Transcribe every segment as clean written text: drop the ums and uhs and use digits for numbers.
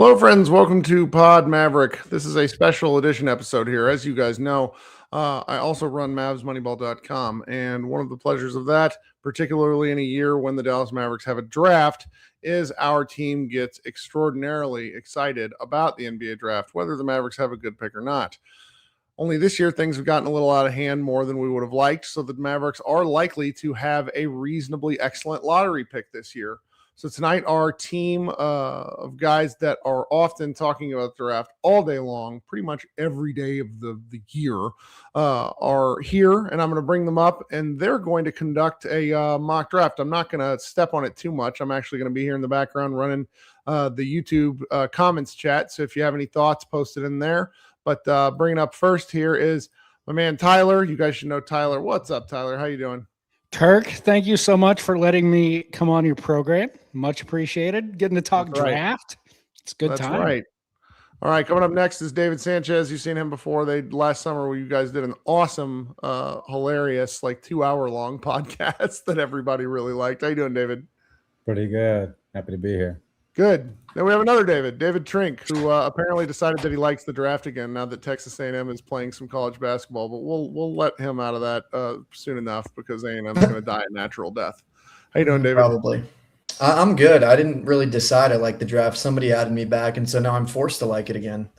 Hello, friends. Welcome to Pod Maverick. This is a special edition episode here. As you guys know, I also run Mavs and one of the pleasures of that, particularly in a year when the Dallas Mavericks have a draft, is our team gets extraordinarily excited about the NBA draft, whether the Mavericks have a good pick or not. Only this year, things have gotten a little out of hand more than we would have liked, so the Mavericks are likely to have a reasonably excellent lottery pick this year. So tonight, our team of guys that are often talking about the draft all day long, pretty much every day of the year, are here, and I'm going to bring them up, and they're going to conduct a mock draft. I'm not going to step on it too much. I'm actually going to be here in the background running the YouTube comments chat, so if you have any thoughts, post it in there. But bringing up first here is my man Tyler. You guys should know Tyler. What's up, Tyler? How you doing? Kirk, thank you so much for letting me come on your program. Much appreciated. Getting to talk draft. It's a good time. That's right. All right, coming up next is David Sanchez. You've seen him before. Last summer where you guys did an awesome, hilarious, like 2-hour long podcast that everybody really liked. How you doing, David? Pretty good. Happy to be here. Good. Then we have another David Trink, who apparently decided that he likes the draft again now that Texas A&M is playing some college basketball. But we'll let him out of that soon enough because A&M's going to die a natural death. How you doing, David? Probably. I'm good. I didn't really decide I liked the draft. Somebody added me back, and so now I'm forced to like it again.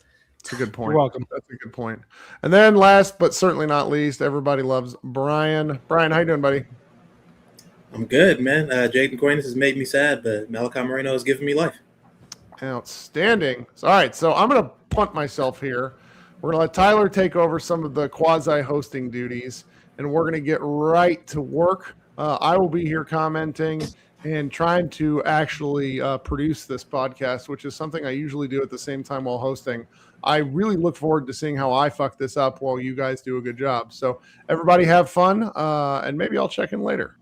That's a good point. You're welcome. That's a good point. And then last but certainly not least, everybody loves Brian. Brian, how you doing, buddy? I'm good, man. Jaden Coynes has made me sad, but Malachi Moreno has given me life. Outstanding. All right, so I'm going to punt myself here. We're going to let Tyler take over some of the quasi-hosting duties, and we're going to get right to work. I will be here commenting and trying to actually produce this podcast, which is something I usually do at the same time while hosting. I really look forward to seeing how I fuck this up while you guys do a good job. So everybody have fun, and maybe I'll check in later.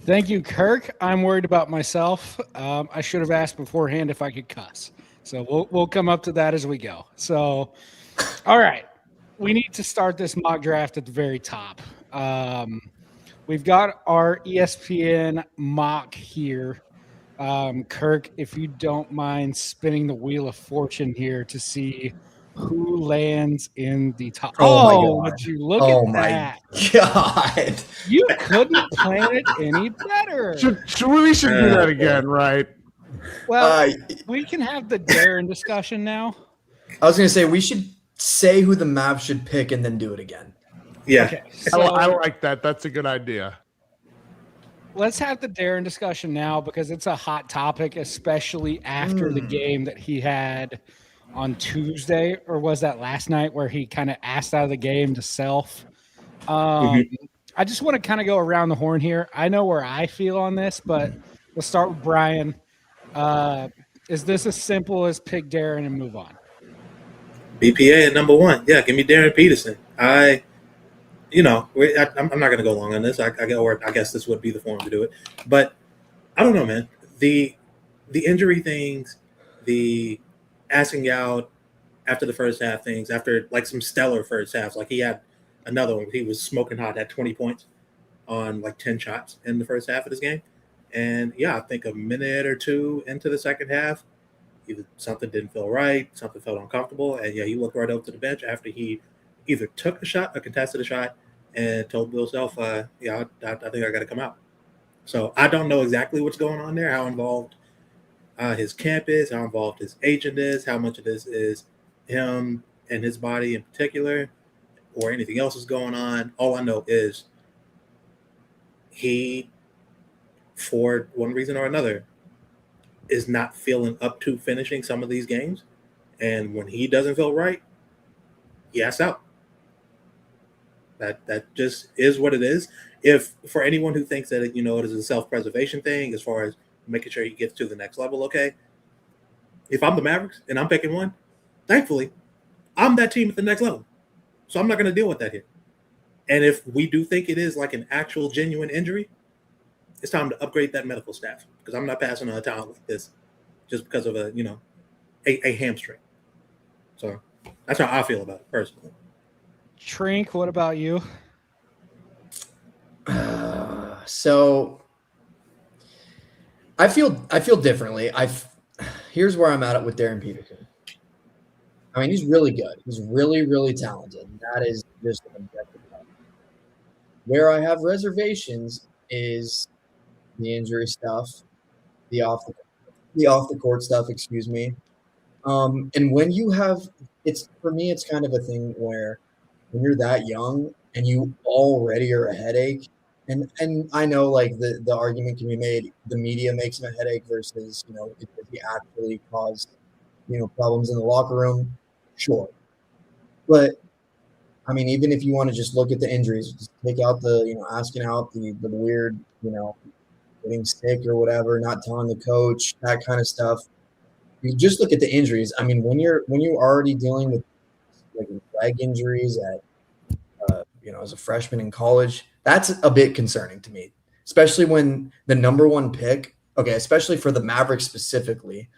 Thank you, Kirk. I'm worried about myself. I should have asked beforehand if I could cuss. So we'll come up to that as we go. So, all right. We need to start this mock draft at the very top. We've got our ESPN mock here. Kirk, if you don't mind spinning the wheel of fortune here to see who lands in the top. Oh, would you look at that? God. You couldn't plan it any better. We should do that again, right? Well, we can have the Darren discussion now. I was going to say we should say who the Mavs should pick and then do it again. Yeah. Okay, so I like that. That's a good idea. let's have the Darren discussion now because it's a hot topic, especially after the game that he had on Tuesday, or was that last night, where he kind of asked out of the game to self. I just want to kind of go around the horn here. I know where I feel on this, but let's start with Brian. Is this as simple as pick Darren and move on? BPA at number one. Yeah, give me Darren Peterson. I'm not going to go long on this. I guess this would be the forum to do it. But I don't know, man. The injury things, the asking out after the first half things, after like some stellar first halves, like he had another one. He was smoking hot, had 20 points on like 10 shots in the first half of this game. And yeah, I think a minute or two into the second half, either something didn't feel right, something felt uncomfortable. And yeah, he looked right up to the bench after he either took a shot or contested a shot and told Bill Self, I think I got to come out. So I don't know exactly what's going on there, how involved his camp is, how involved his agent is, how much of this is him and his body in particular, or anything else is going on. All I know is he, for one reason or another, is not feeling up to finishing some of these games. And when he doesn't feel right, he asks out. That just is what it is. If for anyone who thinks that it is a self-preservation thing as far as making sure he gets to the next level, okay. If I'm the Mavericks and I'm picking one, thankfully, I'm that team at the next level. So I'm not going to deal with that here. And if we do think it is like an actual genuine injury, it's time to upgrade that medical staff, because I'm not passing on a talent like this just because of a hamstring. So that's how I feel about it personally. Trink, what about you? So I feel differently. here's where I'm at it with Darren Peterson. I mean, he's really good. He's really, really talented. That is just an objective fact. Where I have reservations is the injury stuff, the off the court stuff, excuse me. And when you have, it's for me, it's kind of a thing where when you're that young and you already are a headache, and I know like the argument can be made, the media makes him a headache versus if he actually caused problems in the locker room, sure. But I mean, even if you want to just look at the injuries, just take out the asking out the weird getting sick or whatever, not telling the coach, that kind of stuff. You just look at the injuries. I mean, when you're already dealing with like leg injuries at as a freshman in college, that's a bit concerning to me, especially when the number one pick, especially for the Mavericks specifically,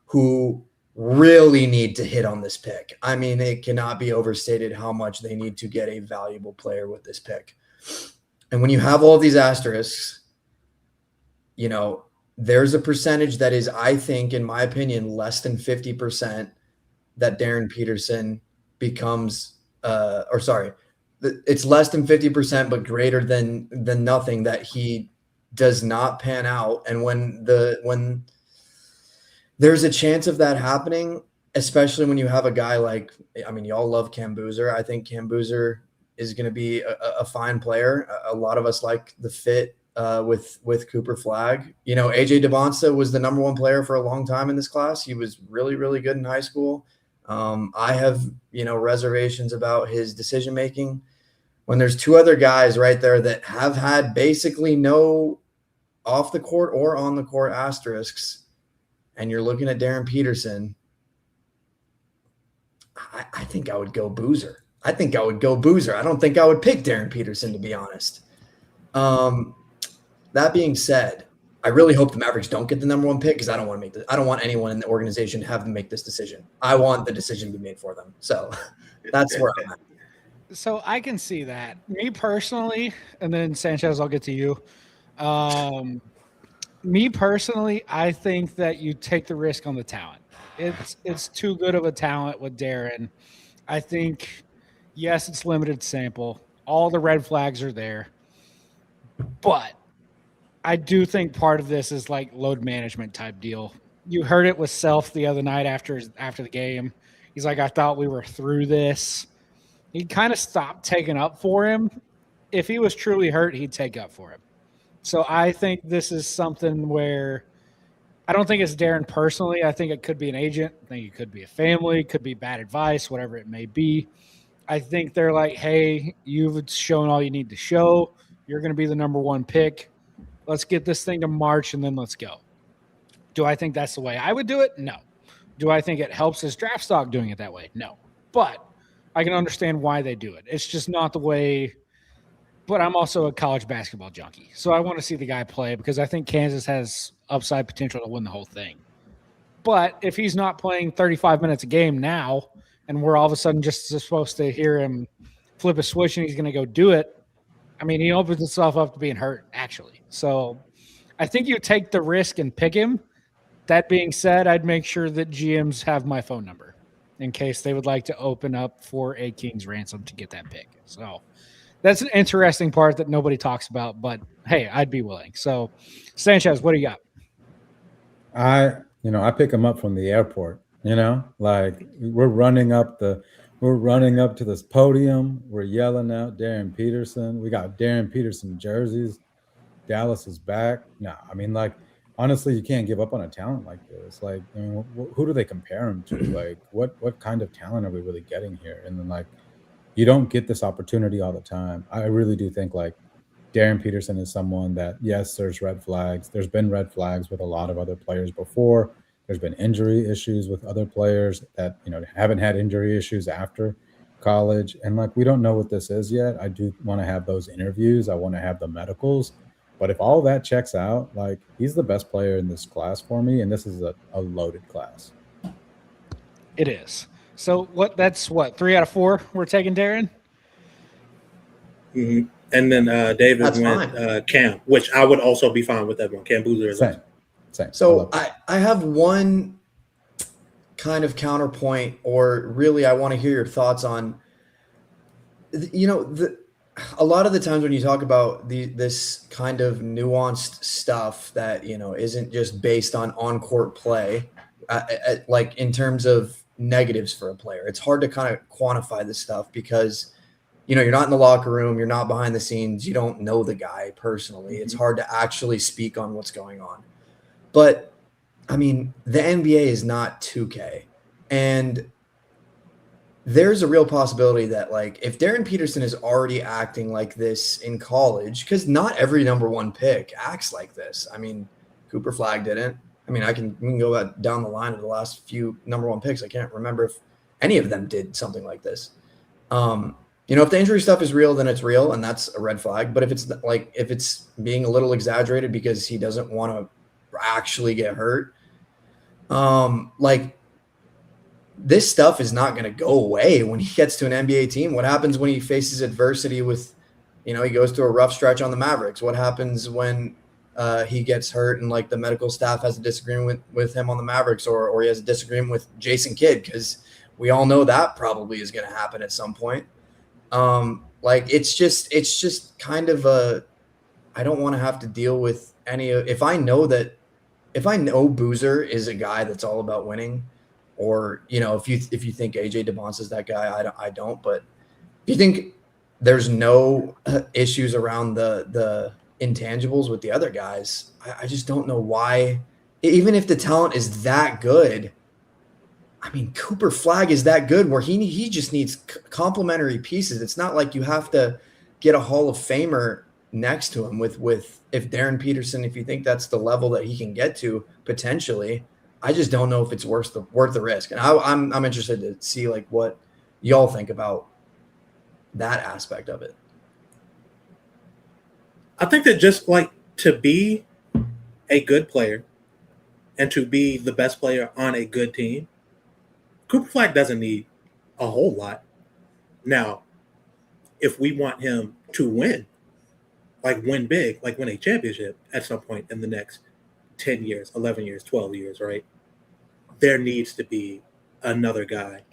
who really need to hit on this pick. I mean, it cannot be overstated how much they need to get a valuable player with this pick. And when you have all of these asterisks, there's a percentage that is, I think, in my opinion, less than 50% that Darren Peterson becomes, it's less than 50%, but greater than nothing that he does not pan out. And when there's a chance of that happening, especially when you have a guy like, I mean, y'all love Cam Boozer. I think Cam Boozer is going to be a fine player. A lot of us like the fit with Cooper Flagg. AJ Dybantsa was the number one player for a long time in this class. He was really, really good in high school. I have, reservations about his decision-making. When there's two other guys right there that have had basically no off the court or on the court asterisks, and you're looking at Darren Peterson, I think I would go Boozer. I don't think I would pick Darren Peterson, to be honest. That being said, I really hope the Mavericks don't get the number one pick because I don't want anyone in the organization to have them make this decision. I want the decision to be made for them. So that's where I'm at. So I can see that. Me personally, and then Sanchez, I'll get to you. Me personally, I think that you take the risk on the talent. It's too good of a talent with Darren. I think, yes, it's limited sample. All the red flags are there. But I do think part of this is like load management type deal. You heard it with Self the other night after the game. He's like, I thought we were through this. He kind of stopped taking up for him. If he was truly hurt, he'd take up for him. So I think this is something where I don't think it's Darren personally. I think it could be an agent. I think it could be a family, could be bad advice, whatever it may be. I think they're like, hey, you've shown all you need to show. You're going to be the number one pick. Let's get this thing to March, and then let's go. Do I think that's the way I would do it? No. Do I think it helps his draft stock doing it that way? No. But I can understand why they do it. It's just not the way – but I'm also a college basketball junkie. So I want to see the guy play because I think Kansas has upside potential to win the whole thing. But if he's not playing 35 minutes a game now and we're all of a sudden just supposed to hear him flip a switch and he's going to go do it, I mean, he opens himself up to being hurt, actually. So I think you take the risk and pick him. That being said, I'd make sure that GMs have my phone number in case they would like to open up for a king's ransom to get that pick. So that's an interesting part that nobody talks about, but hey, I'd be willing. So Sanchez, what do you got? I pick him up from the airport, like we're running up to this podium. We're yelling out Darren Peterson. We got Darren Peterson jerseys. Dallas is back. No, I mean, like, honestly, you can't give up on a talent like this. Like, I mean, who do they compare him to? Like, what kind of talent are we really getting here? And then, like, you don't get this opportunity all the time. I really do think, like, Darren Peterson is someone that, yes, there's red flags. There's been red flags with a lot of other players before. There's been injury issues with other players that, haven't had injury issues after college. And, like, we don't know what this is yet. I do want to have those interviews. I want to have the medicals. But if all that checks out, like, he's the best player in this class for me, and this is a loaded class. It is. So that's 3 out of 4 we're taking Darren? Mm-hmm. And then David went Cam, which I would also be fine with that one. Cam Boozer is Same. So I have one kind of counterpoint, or really I want to hear your thoughts on, a lot of the times when you talk about this kind of nuanced stuff that, isn't just based on on-court play, like in terms of negatives for a player, it's hard to kind of quantify this stuff because, you're not in the locker room, you're not behind the scenes, you don't know the guy personally. It's hard to actually speak on what's going on. But I mean, the NBA is not 2K. And there's a real possibility that, like, if Darren Peterson is already acting like this in college, because not every number one pick acts like this. I mean, Cooper Flagg didn't. I mean, we can go down the line of the last few number one picks. I can't remember if any of them did something like this. If the injury stuff is real, then it's real, and that's a red flag. But if it's being a little exaggerated because he doesn't want to actually get hurt, this stuff is not going to go away when he gets to an NBA team. What happens when he faces adversity with, he goes through a rough stretch on the Mavericks? What happens when he gets hurt and like the medical staff has a disagreement with him on the Mavericks, or he has a disagreement with Jason Kidd? Because we all know that probably is going to happen at some point. It's just kind of I don't want to have to deal with if I know Boozer is a guy that's all about winning, or, if you think AJ Dybantsa is that guy, I don't, but if you think there's no issues around the intangibles with the other guys, I just don't know why, even if the talent is that good. I mean, Cooper Flagg is that good where he just needs complementary pieces. It's not like you have to get a Hall of Famer next to him with if Darren Peterson, if you think that's the level that he can get to potentially. I just don't know if it's worth the risk. And I'm interested to see like what y'all think about that aspect of it. I think that just like to be a good player and to be the best player on a good team, Cooper Flagg doesn't need a whole lot. Now, if we want him to win, like win big, like win a championship at some point in the next 10 years, 11 years, 12 years, right? There needs to be another guy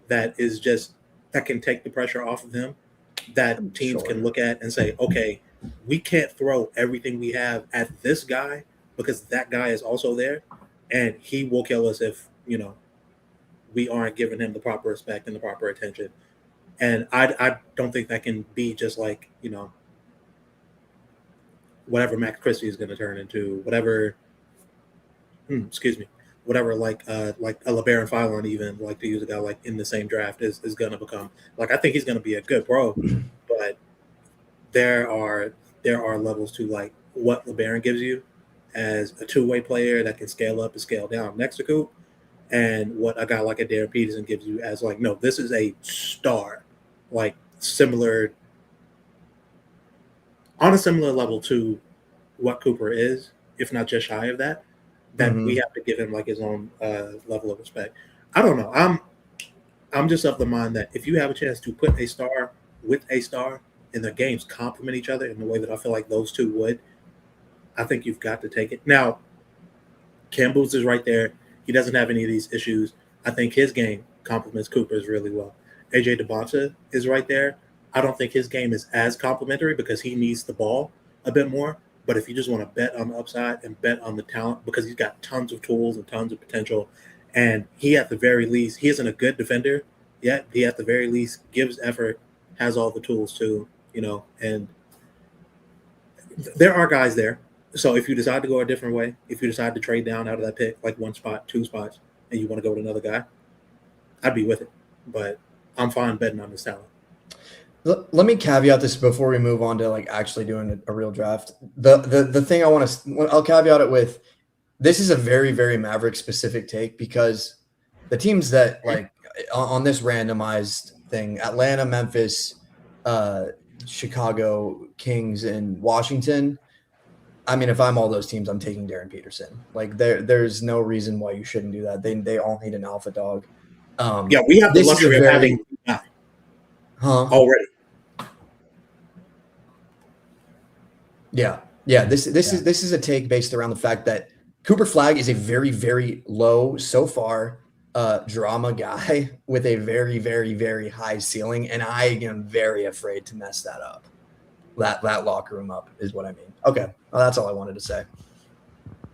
that can take the pressure off of him, that teams can look at and say, okay, we can't throw everything we have at this guy because that guy is also there, and he will kill us if, we aren't giving him the proper respect and the proper attention. And I don't think that can be just like, whatever Max Christie is going to turn into, whatever like a LeBaron Fillon, even like to use a guy like in the same draft is going to become. Like, I think he's going to be a good pro, but there are levels to like what LeBaron gives you as a two-way player that can scale up and scale down next to Coop, and what a guy like a Darren Peterson gives you as like, no, this is a star, like similar on a similar level to what Cooper is, if not just shy of that. Then we have to give him like his own level of respect. I don't know. I'm just of the mind that if you have a chance to put a star with a star and their games complement each other in the way that I feel like those two would, I think you've got to take it. Now, Cam Boots is right there. He doesn't have any of these issues. I think his game complements Cooper's really well. AJ Dybantsa is right there. I don't think his game is as complimentary because he needs the ball a bit more. But if you just want to bet on the upside and bet on the talent, because he's got tons of tools and tons of potential, and he at the very least, he isn't a good defender yet. He at the very least gives effort, has all the tools too, and there are guys there. So if you decide to go a different way, if you decide to trade down out of that pick, like one spot, two spots, and you want to go with another guy, I'd be with it. But I'm fine betting on this talent. Let me caveat this before we move on to like actually doing a real draft. The thing I'll caveat it with, this is a very, very Maverick specific take, because the teams that like on this randomized thing, Atlanta, Memphis, Chicago, Kings, and Washington. I mean, if I'm all those teams, I'm taking Darren Peterson. Like there's no reason why you shouldn't do that. They all need an alpha dog. Yeah, we have the luxury of having already. Yeah. This is a take based around the fact that Cooper Flagg is a very, very low so far drama guy with a very, very, very high ceiling, and I am very afraid to mess that up. That locker room up is what I mean. Okay, well, that's all I wanted to say.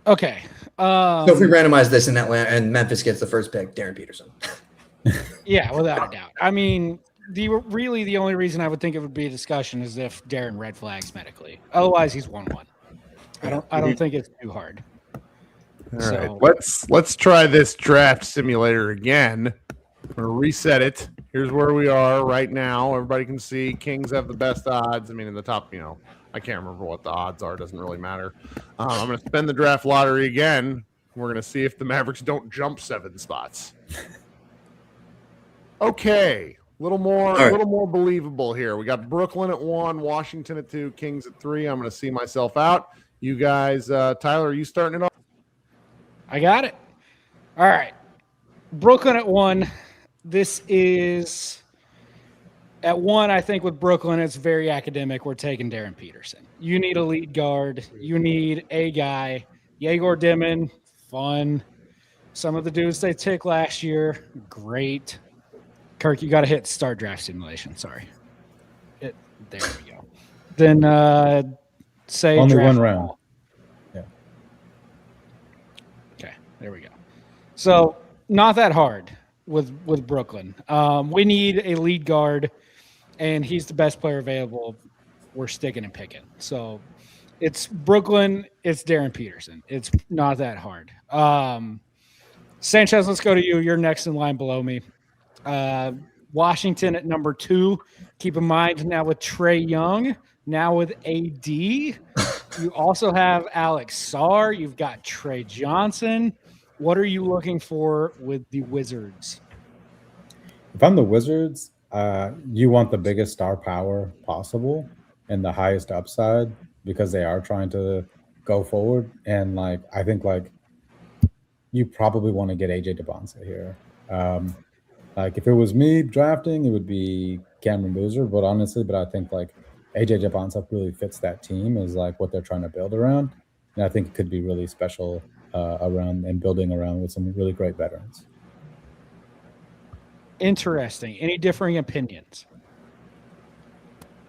Okay. So if we randomize this in Atlanta and Memphis gets the first pick, Darren Peterson. Yeah, without a doubt. I mean, the only reason I would think it would be a discussion is if Darren red flags medically. Otherwise, he's 1-1. I don't think it's too hard. All right, let's try this draft simulator again. I'm gonna reset it. Here's where we are right now. Everybody can see Kings have the best odds. I mean, in the top, I can't remember what the odds are. Doesn't really matter. I'm gonna spin the draft lottery again. We're gonna see if the Mavericks don't jump 7 spots. Okay, a little more believable here. We got Brooklyn at 1, Washington at 2, Kings at 3. I'm gonna see myself out. You guys, Tyler, are you starting it off? I got it. All right. Brooklyn at 1. This is at 1. I think with Brooklyn, it's very academic. We're taking Darren Peterson. You need a lead guard. You need a guy. Yegor Dimon, fun. Some of the dudes they took last year, great. Kirk, you got to hit start draft simulation. Sorry. There we go. Then say only draft one round. ball. Okay, there we go. So not that hard with Brooklyn. We need a lead guard, and he's the best player available. We're sticking and picking. So it's Brooklyn. It's Darren Peterson. It's not that hard. Sanchez, let's go to you. You're next in line below me. Washington at number 2. Keep in mind now with Trae Young, now with AD. You also have Alex Sarr. You've got Trey Johnson. What are you looking for with the Wizards? If I'm the Wizards, you want the biggest star power possible and the highest upside because they are trying to go forward. And I think you probably want to get AJ Dybantsa here. If it was me drafting, it would be Cameron Boozer. But I think AJ Dybantsa really fits that team is what they're trying to build around. And I think it could be really special around and building around with some really great veterans. Interesting. Any differing opinions?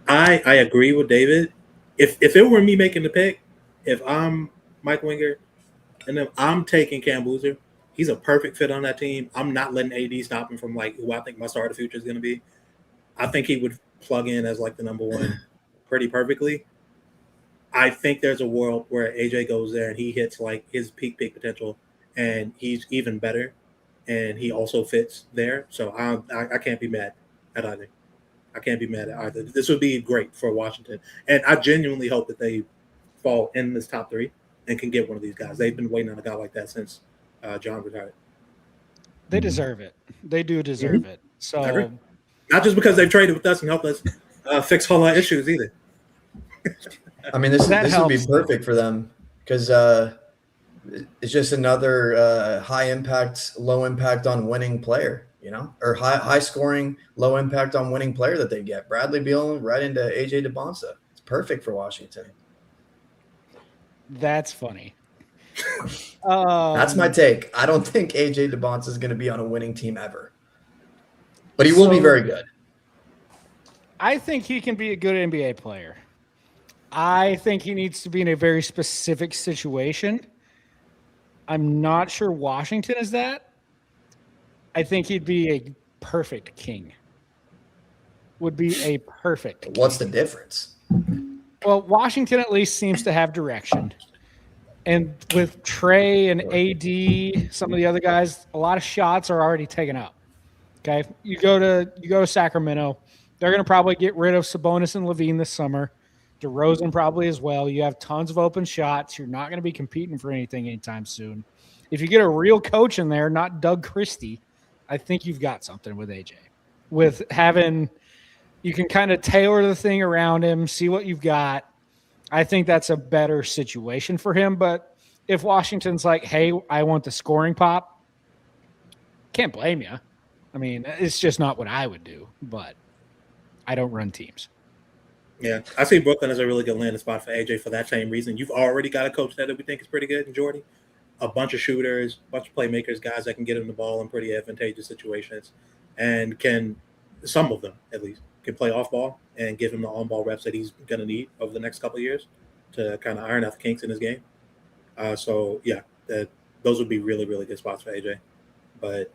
I agree with David. If it were me making the pick, if I'm Mike Winger, and then I'm taking Cam Boozer, he's a perfect fit on that team. I'm not letting AD stop him from who I think my star of the future is going to be. I think he would plug in as the number 1 pretty perfectly. I think there's a world where AJ goes there and he hits his peak potential, and he's even better, and he also fits there. So I can't be mad at either. I can't be mad at either. This would be great for Washington, and I genuinely hope that they fall in this top 3 and can get one of these guys. They've been waiting on a guy like that since John retired. They deserve it. They do deserve it. So not just because they've traded with us and helped us fix all our issues either. I mean, this would be perfect for them because it's just another high impact, low impact on winning player, or high scoring, low impact on winning player that they get. Bradley Beal right into AJ Dybantsa. It's perfect for Washington. That's funny. That's my take. I don't think AJ Dybantsa is going to be on a winning team ever, but he will be very good. I think he can be a good NBA player. I think he needs to be in a very specific situation. I'm not sure Washington is that. I think he'd be a perfect king. Would be a perfect king. What's the difference? Well, Washington at least seems to have direction. And with Trey and AD, some of the other guys, a lot of shots are already taken up. Okay. You go to Sacramento. They're going to probably get rid of Sabonis and Levine this summer. DeRozan probably as well. You have tons of open shots. You're not going to be competing for anything anytime soon. If you get a real coach in there, not Doug Christie, I think you've got something with AJ. With having, you can kind of tailor the thing around him, see what you've got. I think that's a better situation for him. But if Washington's like, hey, I want the scoring pop, can't blame you. I mean, it's just not what I would do, but I don't run teams. Yeah, I see Brooklyn as a really good landing spot for AJ for that same reason. You've already got a coach that we think is pretty good in Jordy. a bunch of shooters, a bunch of playmakers, guys that can get him the ball in pretty advantageous situations, and some of them at least, can play off ball and give him the on ball reps that he's going to need over the next couple of years to kind of iron out the kinks in his game. So yeah, those would be really, really good spots for AJ. But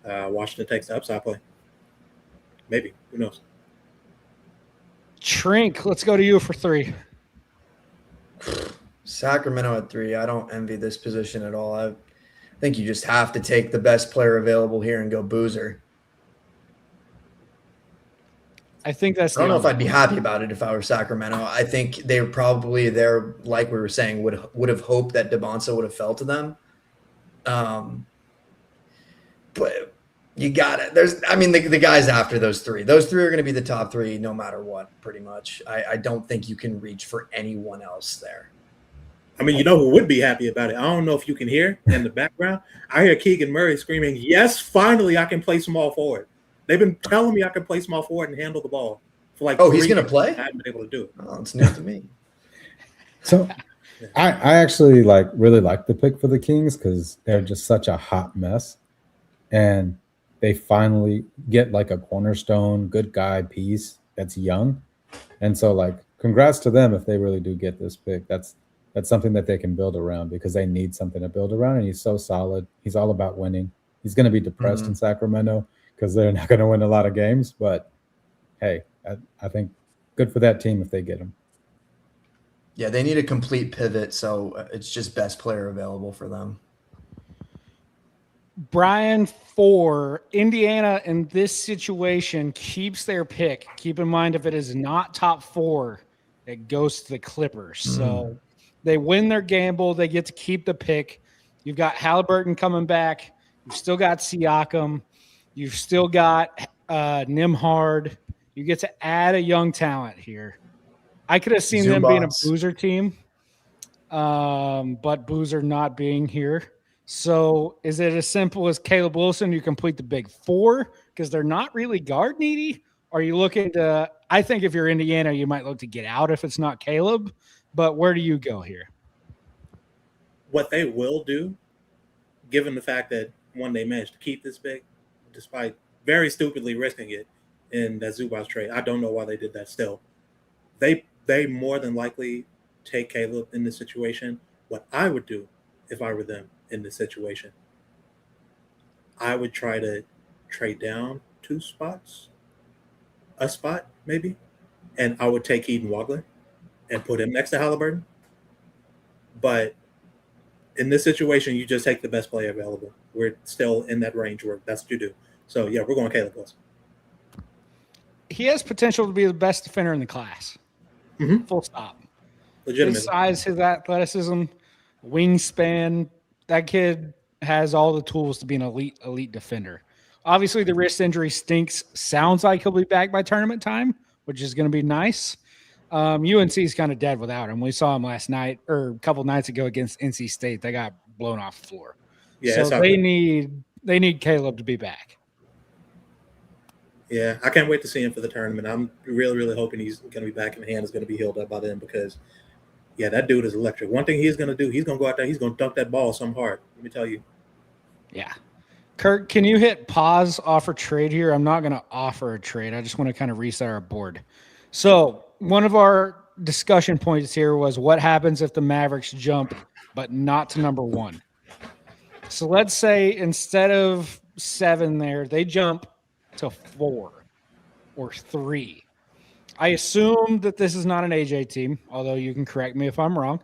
Washington takes the upside play. Maybe. Who knows? Trink, let's go to you for 3. Sacramento at 3. I don't envy this position at all. I think you just have to take the best player available here and go Boozer. I think that's. I don't know if I'd be happy about it if I were Sacramento. I think they were probably there, like we were saying, would have hoped that Dybantsa would have fell to them. But you got it. The guys after those 3. Those 3 are going to be the top 3 no matter what, pretty much. I don't think you can reach for anyone else there. I mean, you know who would be happy about it? I don't know if you can hear in the background. I hear Keegan Murray screaming, "Yes, finally I can play small forward." They've been telling me I can play small forward and handle the ball for like. Oh, he's going to play? I haven't been able to do it. Oh, it's new to me. So I actually really like the pick for the Kings because they're just such a hot mess. And they finally get like a cornerstone, good guy piece that's young. And so congrats to them if they really do get this pick. That's something that they can build around because they need something to build around. And he's so solid. He's all about winning. He's going to be depressed in Sacramento because they're not going to win a lot of games. But hey, I think good for that team if they get him. Yeah, they need a complete pivot, so it's just best player available for them. Brian, for Indiana in this situation keeps their pick. Keep in mind, if it is not top 4, it goes to the Clippers. So they win their gamble. They get to keep the pick. You've got Halliburton coming back. You've still got Siakam. You've still got Nimhard. You get to add a young talent here. I could have seen them being a Boozer team, but Boozer not being here. So is it as simple as Caleb Wilson? You complete the big 4 because they're not really guard needy? Are you looking to – I think if you're Indiana, you might look to get out if it's not Caleb. But where do you go here? What they will do, given the fact that, one, they managed to keep this big, despite very stupidly risking it in that Zubac trade. I don't know why they did that still. They more than likely take Caleb in this situation. What I would do if I were them in this situation, I would try to trade down 2 spots, a spot maybe, and I would take Eden Wagler and put him next to Halliburton. But in this situation, you just take the best player available. We're still in that range where that's what you do. So, yeah, we're going Caleb Wilson. He has potential to be the best defender in the class. Full stop. Legitimate. His size, his athleticism, wingspan, that kid has all the tools to be an elite defender. Obviously, the wrist injury stinks. Sounds like he'll be back by tournament time, which is going to be nice. UNC is kind of dead without him. We saw him last night or a couple nights ago against NC State. They got blown off the floor. Yeah, so they need Caleb to be back. Yeah, I can't wait to see him for the tournament. I'm really, really hoping he's going to be back and the hand is going to be healed up by then because, yeah, that dude is electric. One thing he's going to do, he's going to go out there, he's going to dunk that ball some hard. Let me tell you. Yeah. Kirk, can you hit pause, offer trade here? I'm not going to offer a trade. I just want to kind of reset our board. So one of our discussion points here was what happens if the Mavericks jump, but not to number 1. So let's say instead of 7 there, they jump to 4 or 3. I assume that this is not an AJ team, although you can correct me if I'm wrong.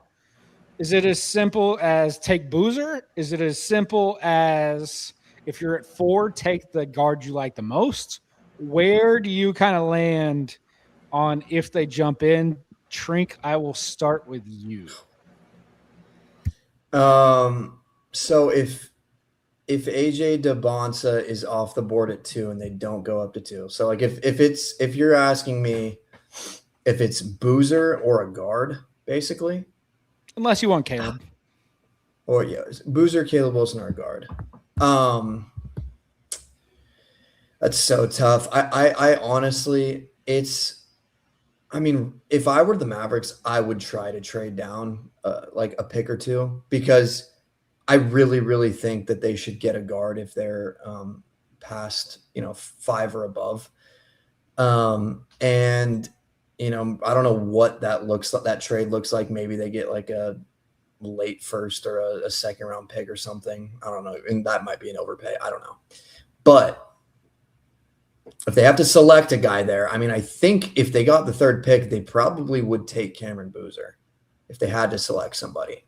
Is it as simple as take Boozer? Is it as simple as if you're at 4, take the guard you like the most? Where do you kind of land on if they jump in? Trink, I will start with you. So if AJ Dybantsa is off the board at 2 and they don't go up to 2, so if you're asking me if it's Boozer or a guard, basically, unless you want Caleb, or Boozer, Caleb Wilson, or a guard. That's so tough. I honestly, if I were the Mavericks, I would try to trade down like a pick or 2 because I really, really think that they should get a guard if they're past 5 or above. And I don't know what that trade looks like. Maybe they get like a late first or a second round pick or something. I don't know. And that might be an overpay. I don't know. But if they have to select a guy there, I mean, I think if they got the third pick, they probably would take Cameron Boozer if they had to select somebody.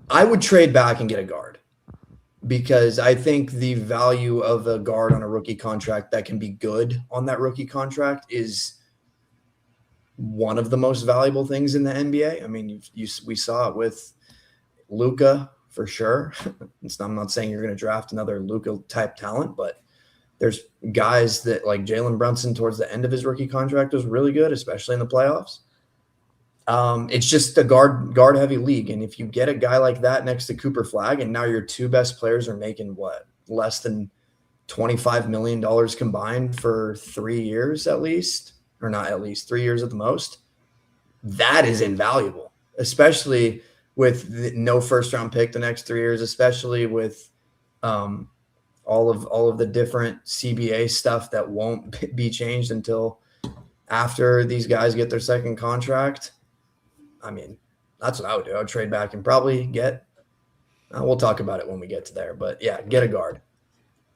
I would trade back and get a guard because I think the value of a guard on a rookie contract that can be good on that rookie contract is one of the most valuable things in the NBA. I mean, we saw it with Luka for sure. I'm not saying you're going to draft another Luka type talent, but there's guys that like Jalen Brunson towards the end of his rookie contract was really good, especially in the playoffs. It's just a guard heavy league. And if you get a guy like that next to Cooper Flag, and now your two best players are making less than $25 million combined for 3 years at least, or not at least 3 years at the most, that is invaluable, especially with no first round pick the next 3 years, especially with all of the different CBA stuff that won't be changed until after these guys get their second contract. I mean, that's what I would do. I would trade back and probably get we'll talk about it when we get to there, but yeah, get a guard.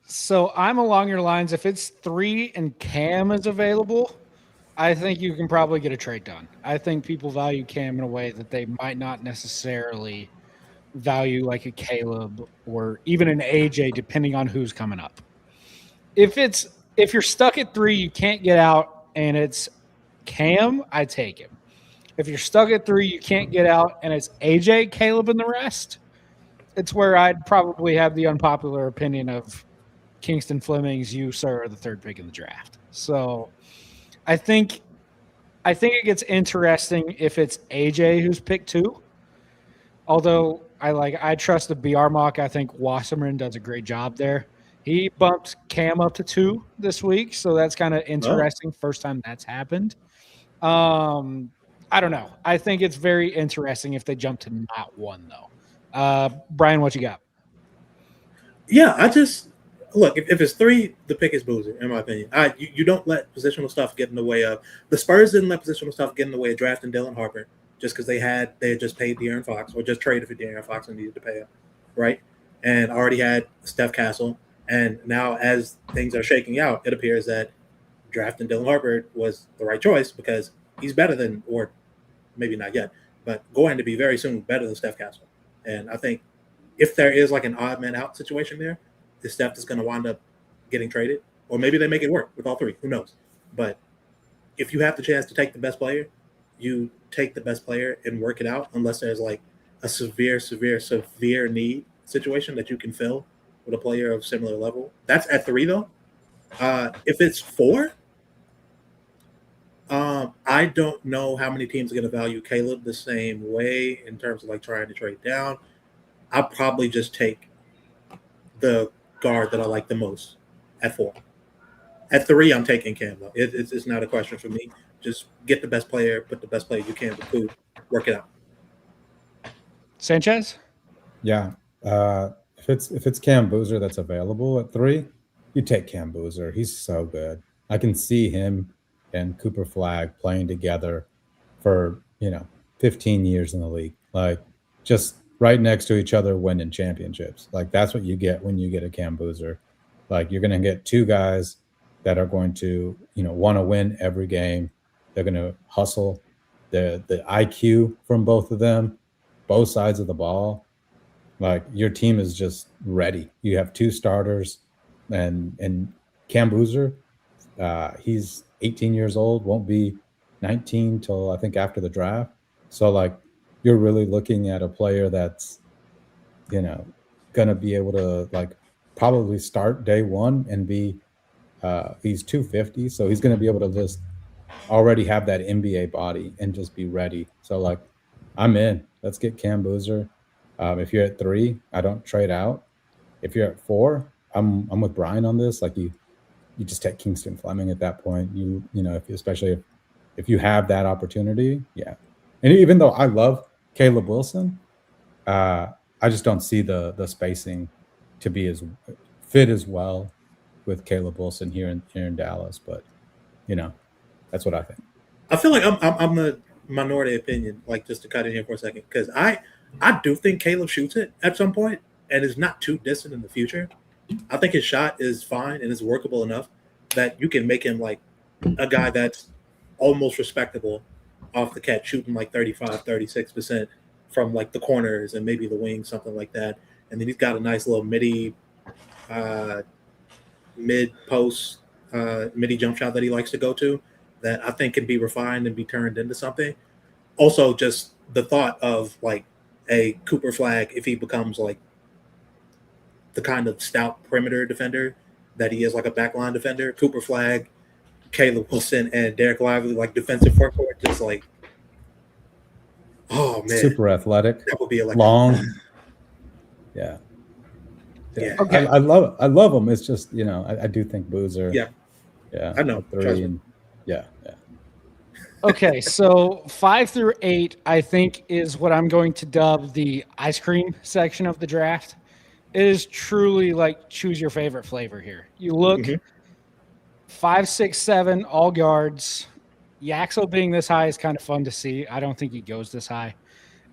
So I'm along your lines. If it's 3 and Cam is available, I think you can probably get a trade done. I think people value Cam in a way that they might not necessarily value like a Caleb or even an AJ, depending on who's coming up. If you're stuck at 3, you can't get out, and it's Cam, I take him. If you're stuck at 3, you can't get out, and it's AJ, Caleb, and the rest, it's where I'd probably have the unpopular opinion of Kingston Fleming's you, sir, are the third pick in the draft. So I think it gets interesting if it's AJ who's picked 2. Although I trust the BR mock. I think Wasserman does a great job there. He bumped Cam up to 2 this week, so that's kind of interesting. First time that's happened. I don't know. I think it's very interesting if they jump to not 1, though. Brian, what you got? Yeah, I just look, if it's 3, the pick is Boozer, in my opinion. You don't let positional stuff get in the way of the Spurs didn't let positional stuff get in the way of drafting Dylan Harper just because they had just paid De'Aaron Fox or just traded for De'Aaron Fox and needed to pay him, right? And already had Steph Castle. And now as things are shaking out, it appears that drafting Dylan Harper was the right choice because he's better than, or maybe not yet, but going to be very soon better than Steph Castle. And I think if there is like an odd man out situation there, the Steph is going to wind up getting traded, or maybe they make it work with all 3. Who knows? But if you have the chance to take the best player, you take the best player and work it out, unless there's like a severe need situation that you can fill with a player of similar level. That's at 3 though. If it's 4, I don't know how many teams are going to value Caleb the same way in terms of like trying to trade down. I'll probably just take the guard that I like the most at 4. At 3, I'm taking Cam though. It's not a question for me. Just get the best player, put the best player you can with food, work it out. Sanchez? Yeah. If it's Cam Boozer that's available at 3, you take Cam Boozer. He's so good. I can see him and Cooper Flag playing together for 15 years in the league, like just right next to each other, winning championships. Like that's what you get when you get a Cam Boozer. Like you're going to get 2 guys that are going to want to win every game. They're going to hustle. The IQ from both of them, both sides of the ball. Like your team is just ready. You have 2 starters, and Cam Boozer, he's 18 years old, won't be 19 till I think after the draft. So like you're really looking at a player that's gonna be able to like probably start day 1 and be he's 250, so he's gonna be able to just already have that NBA body and just be ready. So like I'm in. Let's get Cam Boozer. If you're at 3, I don't trade out. If you're at 4, I'm with Brian on this. Like you just take Kingston Fleming at that point. Especially if you have that opportunity, yeah. And even though I love Caleb Wilson, I I just don't see the spacing to be as fit as well with Caleb Wilson here in Dallas. But that's what I think. I feel like I'm the minority opinion, like just to cut in here for a second, because I do think Caleb shoots it at some point and is not too distant in the future. I think his shot is fine and is workable enough that you can make him like a guy that's almost respectable off the catch, shooting like 35, 36% from like the corners and maybe the wing, something like that. And then he's got a nice little midi mid-post, midi jump shot that he likes to go to that I think can be refined and be turned into something. Also, just the thought of like a Cooper Flag, if he becomes like the kind of stout perimeter defender that he is, like a backline defender, Cooper Flag, Caleb Wilson, and Derek Lively, like defensive frontcourt, just like, oh man, super athletic, that would be electric. Long. Yeah. Okay. I love it. I love him. It's just I do think Boozer. Yeah. I know. 3 and yeah. Okay, so 5 through 8, I think, is what I'm going to dub the ice cream section of the draft. It is truly like choose your favorite flavor here. You look 5, 6, 7, all guards. Yaxel being this high is kind of fun to see. I don't think he goes this high.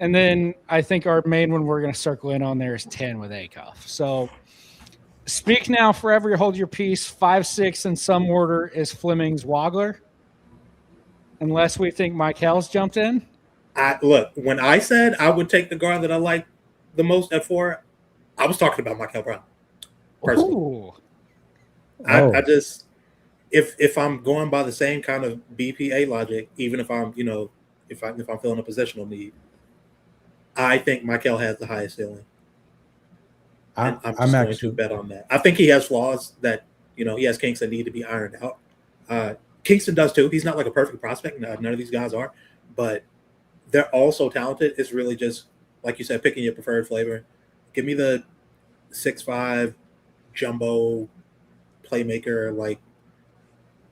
And then I think our main one we're going to circle in on there is 10 with Acuff. So speak now, forever hold your peace. 5, 6 in some order is Fleming's Wagler. Unless we think Michael's jumped in. Look, when I said I would take the guard that I like the most at 4, I was talking about Michael Brown. Personally. I just if I'm going by the same kind of BPA logic, even if I'm if I'm feeling a positional need, I think Michael has the highest ceiling. I'm going to bet on that. I think he has flaws that he has kinks that need to be ironed out. Kingston does too. He's not like a perfect prospect. None of these guys are, but they're all so talented. It's really just, like you said, picking your preferred flavor. Give me the 6'5" jumbo playmaker, like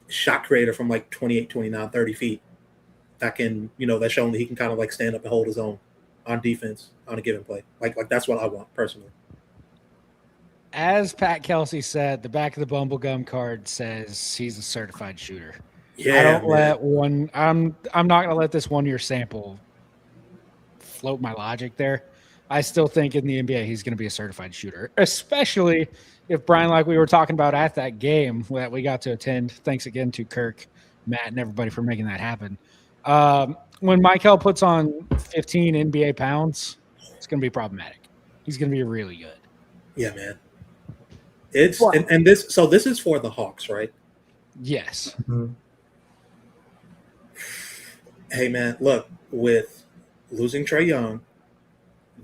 shot creator from like 28, 29, 30 feet. That can, that's showing that he can kind of like stand up and hold his own on defense on a given play. Like that's what I want personally. As Pat Kelsey said, the back of the bubblegum card says he's a certified shooter. Yeah, I'm not going to let this 1-year sample float my logic there. I still think in the NBA he's going to be a certified shooter, especially if Brian, like we were talking about at that game that we got to attend. Thanks again to Kirk, Matt, and everybody for making that happen. When Michael puts on 15 NBA pounds, it's going to be problematic. He's going to be really good. Yeah, man. It's and this is for the Hawks, right? Yes. Mm-hmm. Hey, man, look, with losing Trae Young,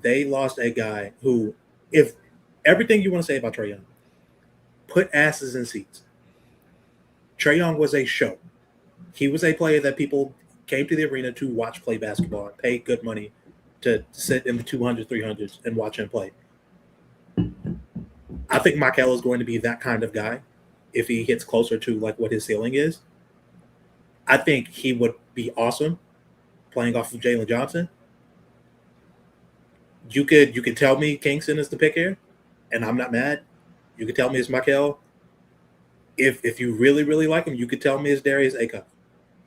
they lost a guy who, if everything you want to say about Trae Young, put asses in seats. Trae Young was a show. He was a player that people came to the arena to watch play basketball and pay good money to sit in the 200s, 300s and watch him play. I think Michael is going to be that kind of guy if he hits closer to like what his ceiling is. I think he would be awesome playing off of Jalen Johnson. You could tell me Kingston is the pick here, and I'm not mad. You could tell me it's Michael. If you really, really like him, you could tell me it's Darius Acuff.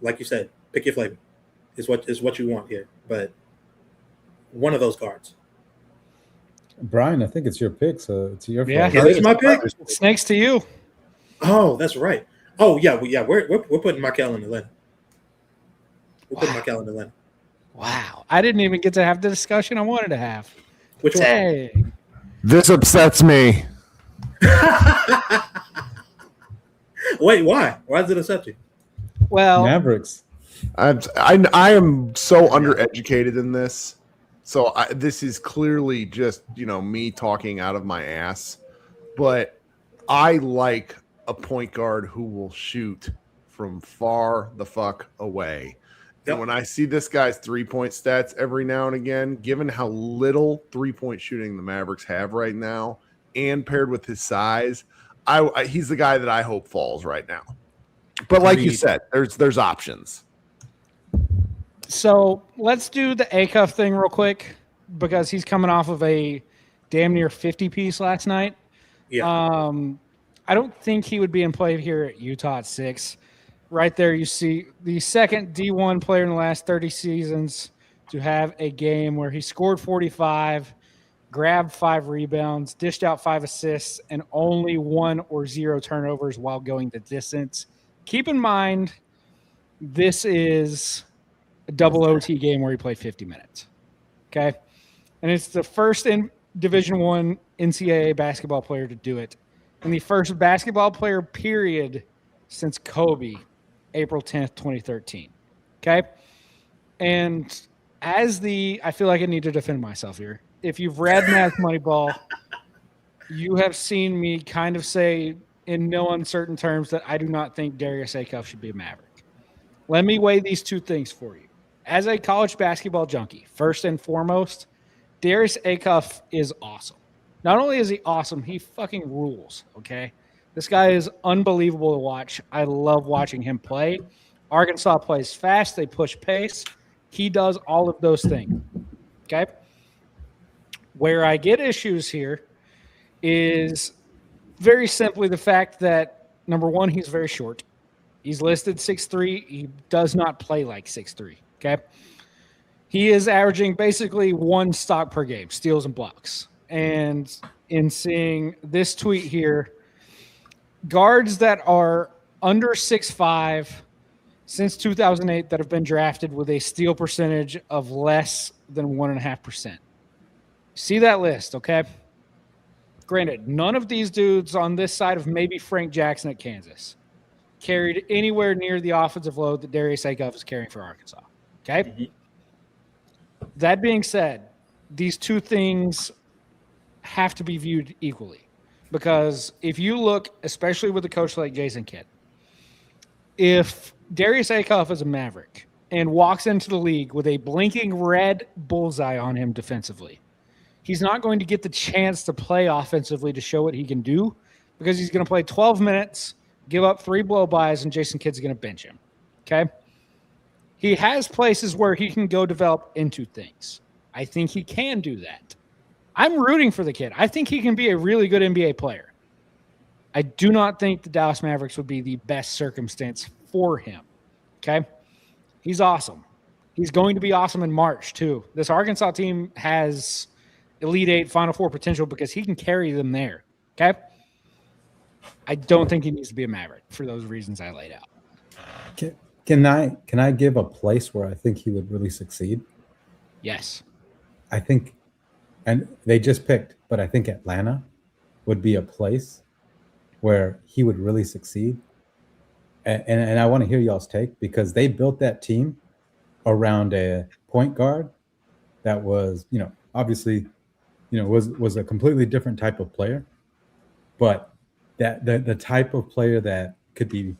Like you said, pick your flavor. Is what you want here. But one of those guards. Brian, I think it's your pick, so it's your Yeah, it's my pick. It's next to you. Oh, that's right. Oh yeah, we're putting Michael in Atlanta. We're putting Michael in Atlanta. Wow, I didn't even get to have the discussion I wanted to have. Which one? This upsets me. Wait, why? Why does it upset you? Well, Mavericks. I am so undereducated in this. So this is clearly just, me talking out of my ass. But I like a point guard who will shoot from far the fuck away. Yep. And when I see this guy's 3-point stats every now and again, given how little 3-point shooting the Mavericks have right now, and paired with his size, he's the guy that I hope falls right now. But like you said, there's options. So let's do the Acuff thing real quick because he's coming off of a damn near 50 piece last night. Yeah. I don't think he would be in play here at Utah at 6. Right there, you see the second D1 player in the last 30 seasons to have a game where he scored 45, grabbed 5 rebounds, dished out 5 assists, and only 1 or 0 turnovers while going the distance. Keep in mind, this is a double OT game where he played 50 minutes. Okay? And it's the first in Division I NCAA basketball player to do it. And the first basketball player, period, since Kobe, April 10th, 2013. Okay? And I feel like I need to defend myself here. If you've read Mavs Moneyball, you have seen me kind of say in no uncertain terms that I do not think Darius Acuff should be a Maverick. Let me weigh these two things for you. As a college basketball junkie, first and foremost, Darius Acuff is awesome. Not only is he awesome, he fucking rules, okay? This guy is unbelievable to watch. I love watching him play. Arkansas plays fast. They push pace. He does all of those things, okay? Where I get issues here is very simply the fact that, number one, he's very short. He's listed 6'3". He does not play like 6'3", okay? He is averaging basically 1 stock per game, steals and blocks. And in seeing this tweet here, guards that are under 6'5" since 2008 that have been drafted with a steal percentage of less than 1.5%. See that list, okay? Granted, none of these dudes on this side of maybe Frank Jackson at Kansas carried anywhere near the offensive load that Darius Acuff is carrying for Arkansas, okay? Mm-hmm. That being said, these two things have to be viewed equally, because if you look, especially with a coach like Jason Kidd, if Darius Acuff is a Maverick and walks into the league with a blinking red bullseye on him defensively, he's not going to get the chance to play offensively to show what he can do, because he's going to play 12 minutes, give up 3 blow-bys, and Jason Kidd's going to bench him, okay? He has places where he can go develop into things. I think he can do that. I'm rooting for the kid. I think he can be a really good NBA player. I do not think the Dallas Mavericks would be the best circumstance for him, okay? He's awesome. He's going to be awesome in March, too. This Arkansas team has Elite 8, Final Four potential because he can carry them there, okay? I don't think he needs to be a Maverick for those reasons I laid out. Can I give a place where I think he would really succeed? Yes. I think, and they just picked, but I think Atlanta would be a place where he would really succeed. And I want to hear y'all's take, because they built that team around a point guard that was, obviously, was a completely different type of player, but that the type of player that could be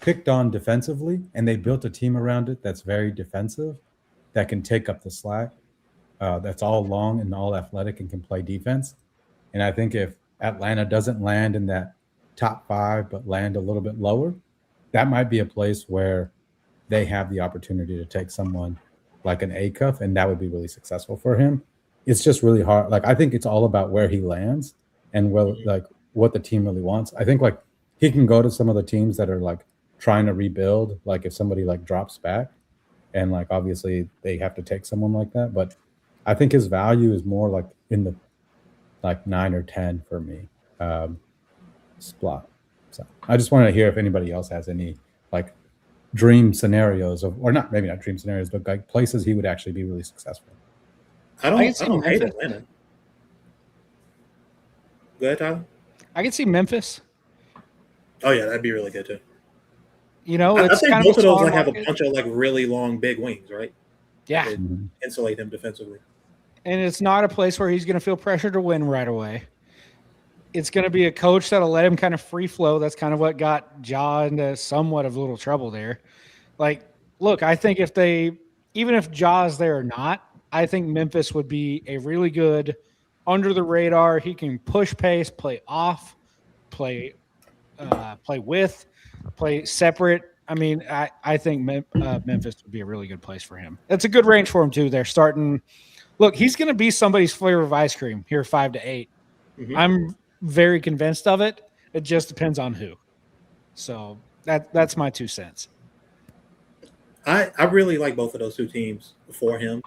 picked on defensively, and they built a team around it that's very defensive, that can take up the slack, that's all long and all athletic and can play defense. And I think if Atlanta doesn't land in that top 5 but land a little bit lower, that might be a place where they have the opportunity to take someone like an Acuff, and that would be really successful for him. It's just really hard. Like, I think it's all about where he lands and what the team really wants. I think he can go to some of the teams that are trying to rebuild, if somebody drops back, and obviously they have to take someone like that. But I think his value is more in the 9 or 10 for me spot. So I just wanted to hear if anybody else has any dream scenarios maybe not dream scenarios, but places he would actually be really successful. I don't hate Atlanta. Go ahead, Tyler. I can see Memphis. Oh yeah, that'd be really good too. I think kind both of those market. have a bunch of really long, big wings, right? Yeah, insulate him defensively. And it's not a place where he's going to feel pressure to win right away. It's going to be a coach that'll let him kind of free flow. That's kind of what got Ja into somewhat of a little trouble there. Look, I think even if Ja's there or not, I think Memphis would be a really good under the radar. He can push pace, play off, play with, play separate. I mean, I think Memphis would be a really good place for him. It's a good range for him too. They're starting Look, he's going to be somebody's flavor of ice cream here 5 to 8. Mhm. I'm very convinced of it. It just depends on who. So that's my 2 cents. I really like both of those two teams for him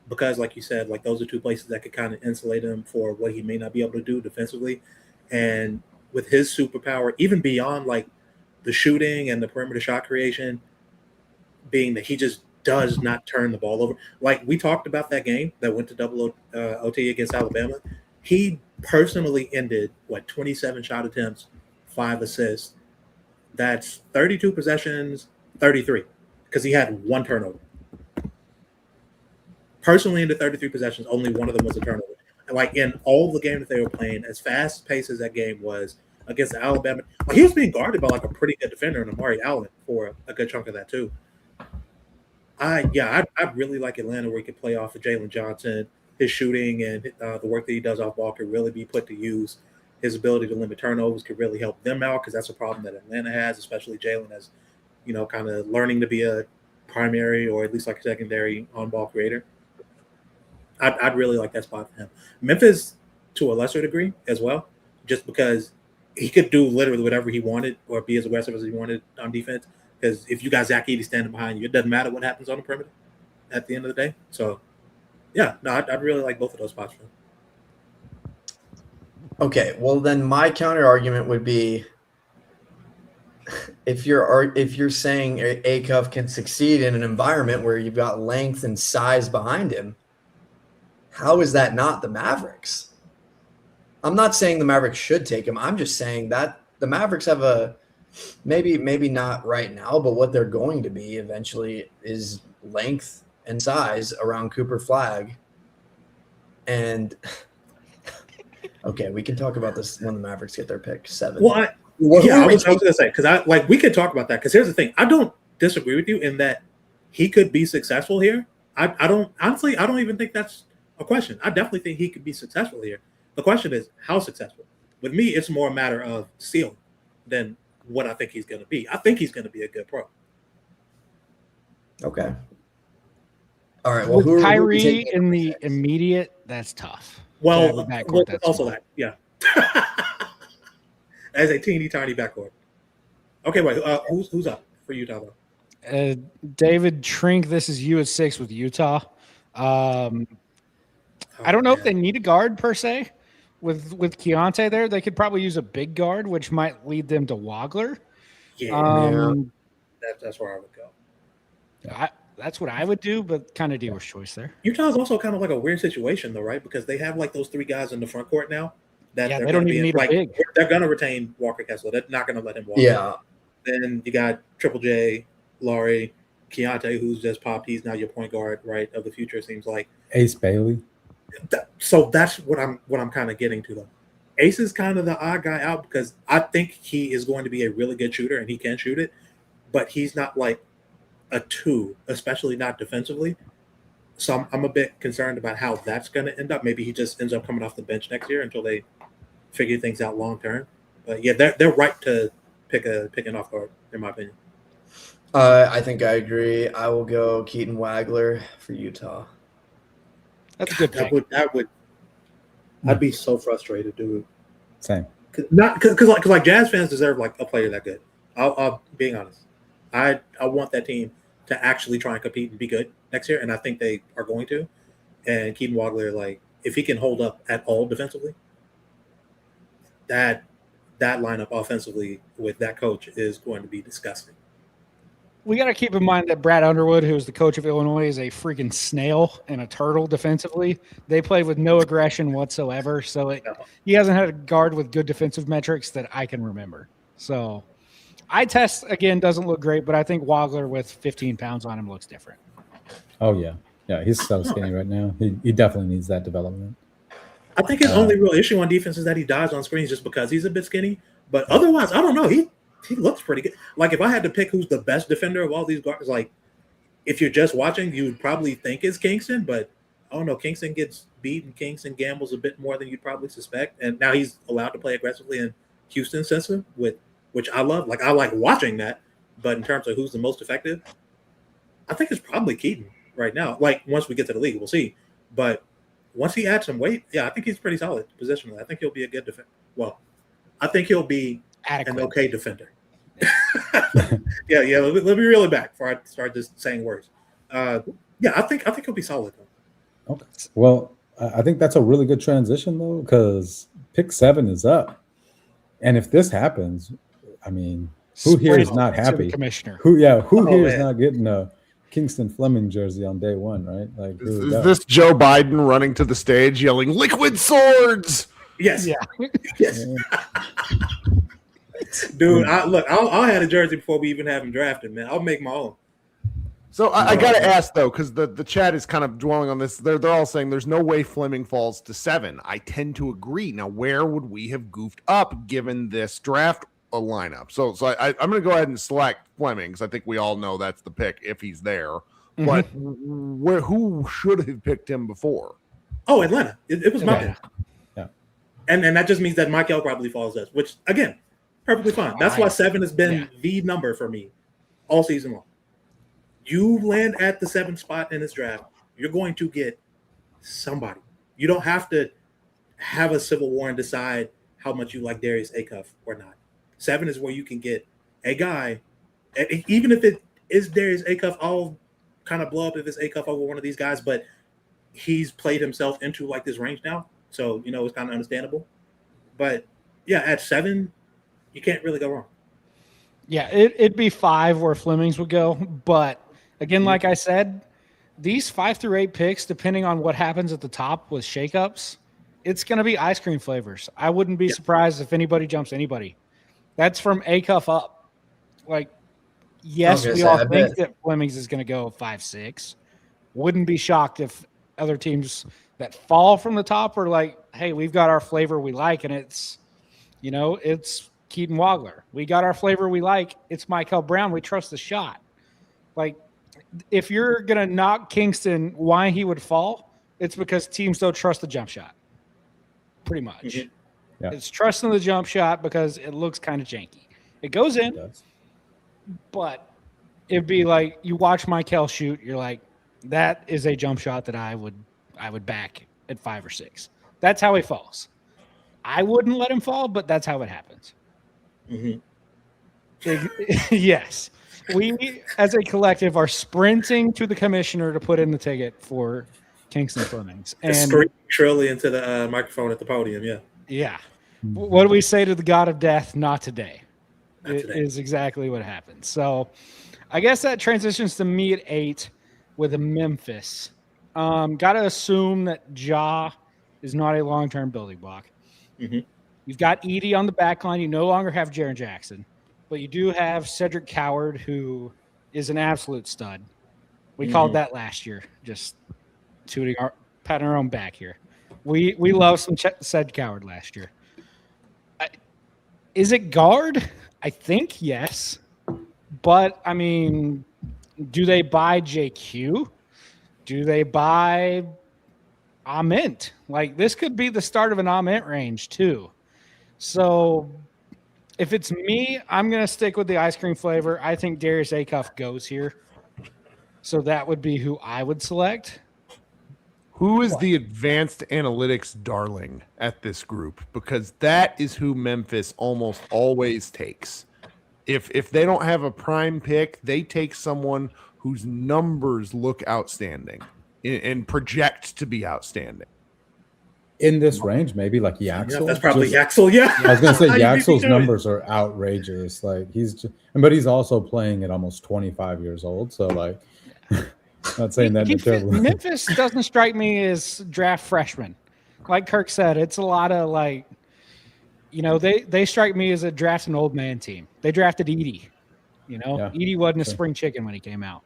because, like you said, like those are two places that could kind of insulate him for what he may not be able to do defensively. And with his superpower, even beyond like the shooting and the perimeter shot creation, being that he just does not turn the ball over. Like we talked about that game that went to double OT against Alabama. He personally ended 27 shot attempts, 5 assists. That's 32 possessions, 33, because he had 1 turnover. Personally, into 33 possessions, only one of them was a turnover. And like in all the games that they were playing, as fast paced as that game was against Alabama, like he was being guarded by like a pretty good defender in Amari Allen for a good chunk of that too. I really like Atlanta where he could play off of Jalen Johnson. His shooting and the work that he does off ball could really be put to use. His ability to limit turnovers could really help them out because that's a problem that Atlanta has, especially Jalen as, kind of learning to be a primary or at least like a secondary on-ball creator. I'd really like that spot for him. Memphis, to a lesser degree as well, just because he could do literally whatever he wanted or be as aggressive as he wanted on defense. Because if you got Zach Edey standing behind you, it doesn't matter what happens on the perimeter at the end of the day. So, yeah, no, I'd really like both of those spots for him. Okay, well then my counter argument would be if you're saying Acuff can succeed in an environment where you've got length and size behind him, how is that not the Mavericks? I'm not saying the Mavericks should take him. I'm just saying that the Mavericks have a maybe not right now, but what they're going to be eventually is length and size around Cooper Flag. And okay, we can talk about this when the Mavericks get their pick 7. Well, I was going to say, because we could talk about that. Because here's the thing, I don't disagree with you in that he could be successful here. I don't even think that's a question. I definitely think he could be successful here. The question is how successful. With me, it's more a matter of ceiling than what I think he's going to be. I think he's going to be a good pro. Okay. All right. Well, with Kyrie in the immediate, that's tough. Well, also that, yeah. As a teeny tiny backcourt. Okay, wait. Who's up for Utah though? David Trink. This is you at 6 with Utah. I don't know if they need a guard per se. With Keontae there, they could probably use a big guard, which might lead them to Wagler. Yeah, that's where I would go. That's what I would do, but kind of dealer's choice there. Utah's also kind of like a weird situation, though, right? Because they have like those 3 guys in the front court now. They don't even need a big. They're going to retain Walker Kessler. They're not going to let him walk. Yeah. Then you got Triple J, Laurie, Keontae, who's just popped. He's now your point guard, right, of the future. It seems like Ace Bailey. So that's what I'm kind of getting to, though. Ace is kind of the odd guy out because I think he is going to be a really good shooter and he can shoot it, but he's not like a 2, especially not defensively. So I'm a bit concerned about how that's going to end up. Maybe he just ends up coming off the bench next year until they figure things out long term. But yeah, they're right to pick an off guard, in my opinion. I think I agree. I will go Keaton Wagler for Utah. That's a good pick. I'd be so frustrated, dude. Same. Because Jazz fans deserve like a player that good. I'll being honest. I want that team to actually try and compete and be good next year, and I think they are going to. And Keaton Wagler, like if he can hold up at all defensively, that lineup offensively with that coach is going to be disgusting. We got to keep in mind that Brad Underwood, who is the coach of Illinois, is a freaking snail and a turtle defensively. They play with no aggression whatsoever. So he hasn't had a guard with good defensive metrics that I can remember. So eye test, again, doesn't look great, but I think Wagler with 15 pounds on him looks different. Oh, yeah. Yeah, he's so skinny right now. He definitely needs that development. I think his only real issue on defense is that he dies on screens just because he's a bit skinny. But otherwise, I don't know. He looks pretty good. Like, if I had to pick who's the best defender of all these guards, like, if you're just watching, you would probably think it's Kingston. But, I don't know, Kingston gets beat and Kingston gambles a bit more than you'd probably suspect. And now he's allowed to play aggressively in Houston's system, which I love. Like, I like watching that. But in terms of who's the most effective, I think it's probably Keaton right now. Like, once we get to the league, we'll see. But once he adds some weight, yeah, I think he's pretty solid positionally. I think he'll be a good defender. Well, I think he'll be Adequate. an okay defender. yeah. Let me reel it back before I start just saying words. Yeah, I think he'll be solid though. Okay. Well, I think that's a really good transition though, because pick 7 is up, and if this happens, I mean, who here is not happy? Commissioner. Who here is not getting a Kingston Fleming jersey on day 1, right? Like, is this Joe Biden running to the stage yelling "Liquid Swords"? Yes. Yeah. Yes. Dude, I'll have a jersey before we even have him drafted, man. I'll make my own. So I got to ask though, because the chat is kind of dwelling on this. They're all saying there's no way Fleming falls to 7. I tend to agree. Now, where would we have goofed up given this draft lineup? So I'm going to go ahead and select Fleming because I think we all know that's the pick if he's there. Mm-hmm. But who should have picked him before? Oh, Atlanta. It was my pick. Yeah. And that just means that Michael probably falls there, which again, perfectly fine. That's why 7 has been the number for me all season long. You land at the 7th spot in this draft, you're going to get somebody. You don't have to have a civil war and decide how much you like Darius Acuff or not. 7 is where you can get a guy, even if it is Darius Acuff, I'll kind of blow up if it's Acuff over one of these guys, but he's played himself into like this range now. So, it's kind of understandable. But yeah, at 7, you can't really go wrong. Yeah, it'd be 5 where Fleming's would go. But again, like I said, these 5 through 8 picks, depending on what happens at the top with shakeups, it's going to be ice cream flavors. I wouldn't be surprised if anybody jumps anybody. That's from Acuff up. Like, yes, we all think that Fleming's is going to go 5-6. Wouldn't be shocked if other teams that fall from the top are like, hey, we've got our flavor we like, and it's Keaton Wagler. We got our flavor we like. It's Michael Brown. We trust the shot. Like, if you're going to knock Kingston, why he would fall, it's because teams don't trust the jump shot. Pretty much. Mm-hmm. Yeah. It's trusting the jump shot because it looks kind of janky. It goes in, but it'd be like you watch Michael shoot, you're like, that is a jump shot that I would back at 5 or 6. That's how he falls. I wouldn't let him fall, but that's how it happens. Mm-hmm. Yes. We, as a collective, are sprinting to the commissioner to put in the ticket for Kingston Flemings. And scream shrilly into the microphone at the podium, yeah. Yeah. What do we say to the God of Death? Not today. Not today. Is exactly what happens. So I guess that transitions to me at 8 with a Memphis. Got to assume that Ja is not a long-term building block. Mm-hmm. You've got Edey on the back line. You no longer have Jaren Jackson, but you do have Cedric Coward, who is an absolute stud. We called that last year, just patting our own back here. We love some Ced Coward last year. Is it guard? I think yes. But, I mean, do they buy JQ? Do they buy Ament? Like, this could be the start of an Ament range, too. So, if it's me, I'm going to stick with the ice cream flavor. I think Darius Acuff goes here. So, that would be who I would select. Who is the advanced analytics darling at this group? Because that is who Memphis almost always takes. If they don't have a prime pick, they take someone whose numbers look outstanding and project to be outstanding. In this range, maybe like Yaxel. Yeah, that's probably Yaxel. Yeah, I was gonna say Yaxel's numbers are outrageous. Like but he's also playing at almost 25 years old. So like, not saying that in a terrible. Memphis doesn't strike me as draft freshmen. Like Kirk said, it's a lot of like, they strike me as a draft an old man team. They drafted Edey. Edey wasn't a spring chicken when he came out.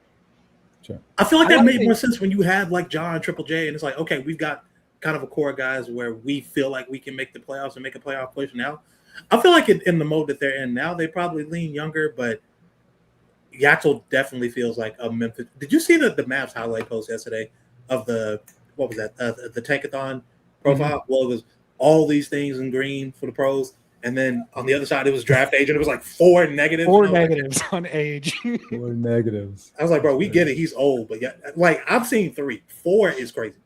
Sure. I feel like that made more sense when you had like John Triple J, and it's like, okay, we've got kind of a core of guys where we feel like we can make the playoffs and make a playoff push now. I feel like in the mode that they're in now, they probably lean younger, but Yaxel definitely feels like a Memphis. Did you see the Mavs highlight post yesterday of the Tankathon profile? Mm-hmm. Well, it was all these things in green for the pros, and then on the other side it was draft age, and it was like 4 negatives. 4 negatives on age. 4 negatives. I was like, bro, we get it. He's old, but yeah, like I've seen 3. 4 is crazy.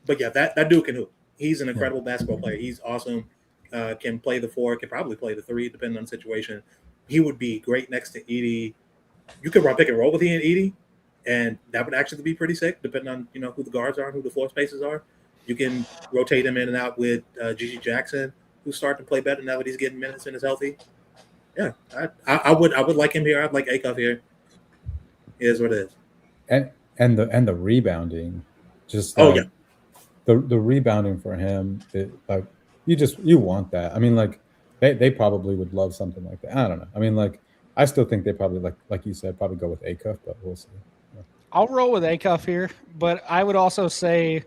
But yeah, that dude can hoop. He's an incredible basketball player. He's awesome. Can play the 4, can probably play the 3, depending on the situation. He would be great next to Edie. You could run pick and roll with he and Edie, and that would actually be pretty sick, depending on who the guards are and who the floor spaces are. You can rotate him in and out with Gigi Jackson, who's starting to play better now that he's getting minutes and is healthy. Yeah, I would like him here. I'd like Acuff here. It is what it is. And the rebounding, just the rebounding for him, like you want that. I mean, like they probably would love something like that. I don't know. I mean, like I still think they probably like you said, probably go with Acuff, but we'll see. Yeah. I'll roll with Acuff here, but I would also say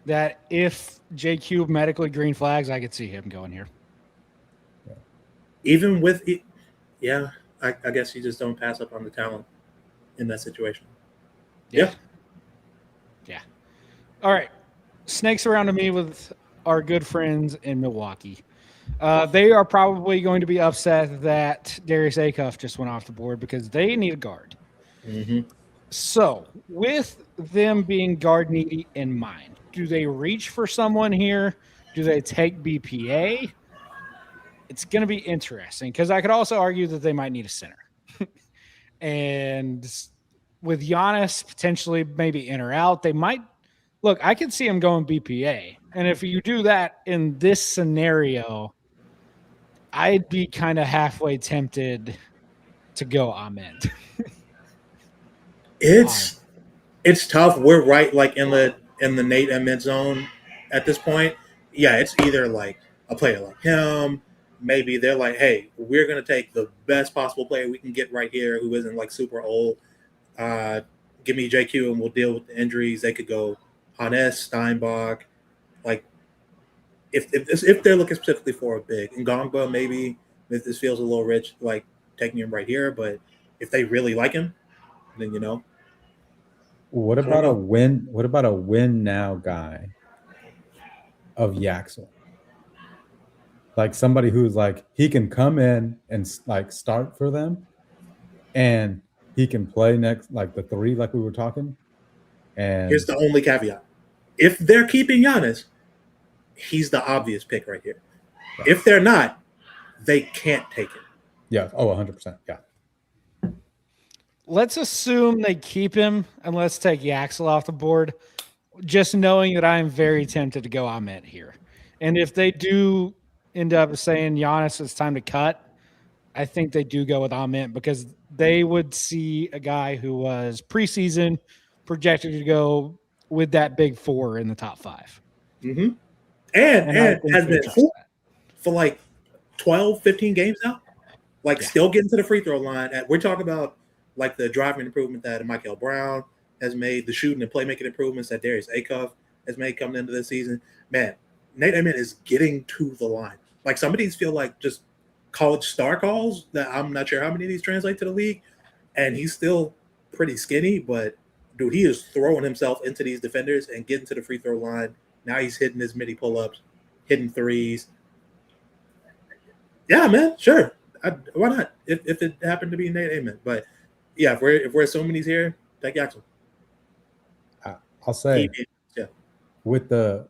that if JQ medically green flags, I could see him going here. Yeah. Even with it, yeah, I guess you just don't pass up on the talent in that situation. Yeah. All right. Snakes around to me with our good friends in Milwaukee. They are probably going to be upset that Darius Acuff just went off the board because they need a guard. Mm-hmm. So, with them being guard needy in mind, do they reach for someone here? Do they take BPA? It's going to be interesting because I could also argue that they might need a center. And with Giannis potentially maybe in or out, they might – look, I could see him going BPA. And if you do that in this scenario, I'd be kind of halfway tempted to go Ahmed. It's tough. We're right like in the Nate Ahmed zone at this point. Yeah, it's either like a player like him. Maybe they're like, hey, we're gonna take the best possible player we can get right here, who isn't like super old. Give me JQ and we'll deal with the injuries. They could go Hannes, Steinbach. Like if they're looking specifically for a big Ngongba, maybe if this feels a little rich, like taking him right here. But if they really like him, then What about a win? What about a win now guy of Yaxel? Like somebody who's like he can come in and like start for them, and he can play next like the 3, like we were talking. And here's the only caveat: if they're keeping Giannis, he's the obvious pick right here. Right. If they're not, they can't take him. Yeah. Oh, 100%. Yeah. Let's assume they keep him, and let's take Yaxel off the board, just knowing that I am very tempted to go Ahmed here. And if they do end up saying Giannis, it's time to cut, I think they do go with Ahmed because they would see a guy who was preseason projected to go with that big 4 in the top 5. Mm-hmm. And has been for like 12, 15 games now. Like still getting to the free throw line. We're talking about like the driving improvement that Michael Brown has made, the shooting and playmaking improvements that Darius Acuff has made coming into this season. Man, Nate Ahmed is getting to the line. Like some of these feel like just college star calls that I'm not sure how many of these translate to the league. And he's still pretty skinny, but dude, he is throwing himself into these defenders and getting to the free throw line. Now he's hitting his midi pull-ups, hitting threes. Yeah, man, sure. Why not? If it happened to be Nate Ahmed. But yeah, if we're assuming he's here, take Yaxel. I'll say with the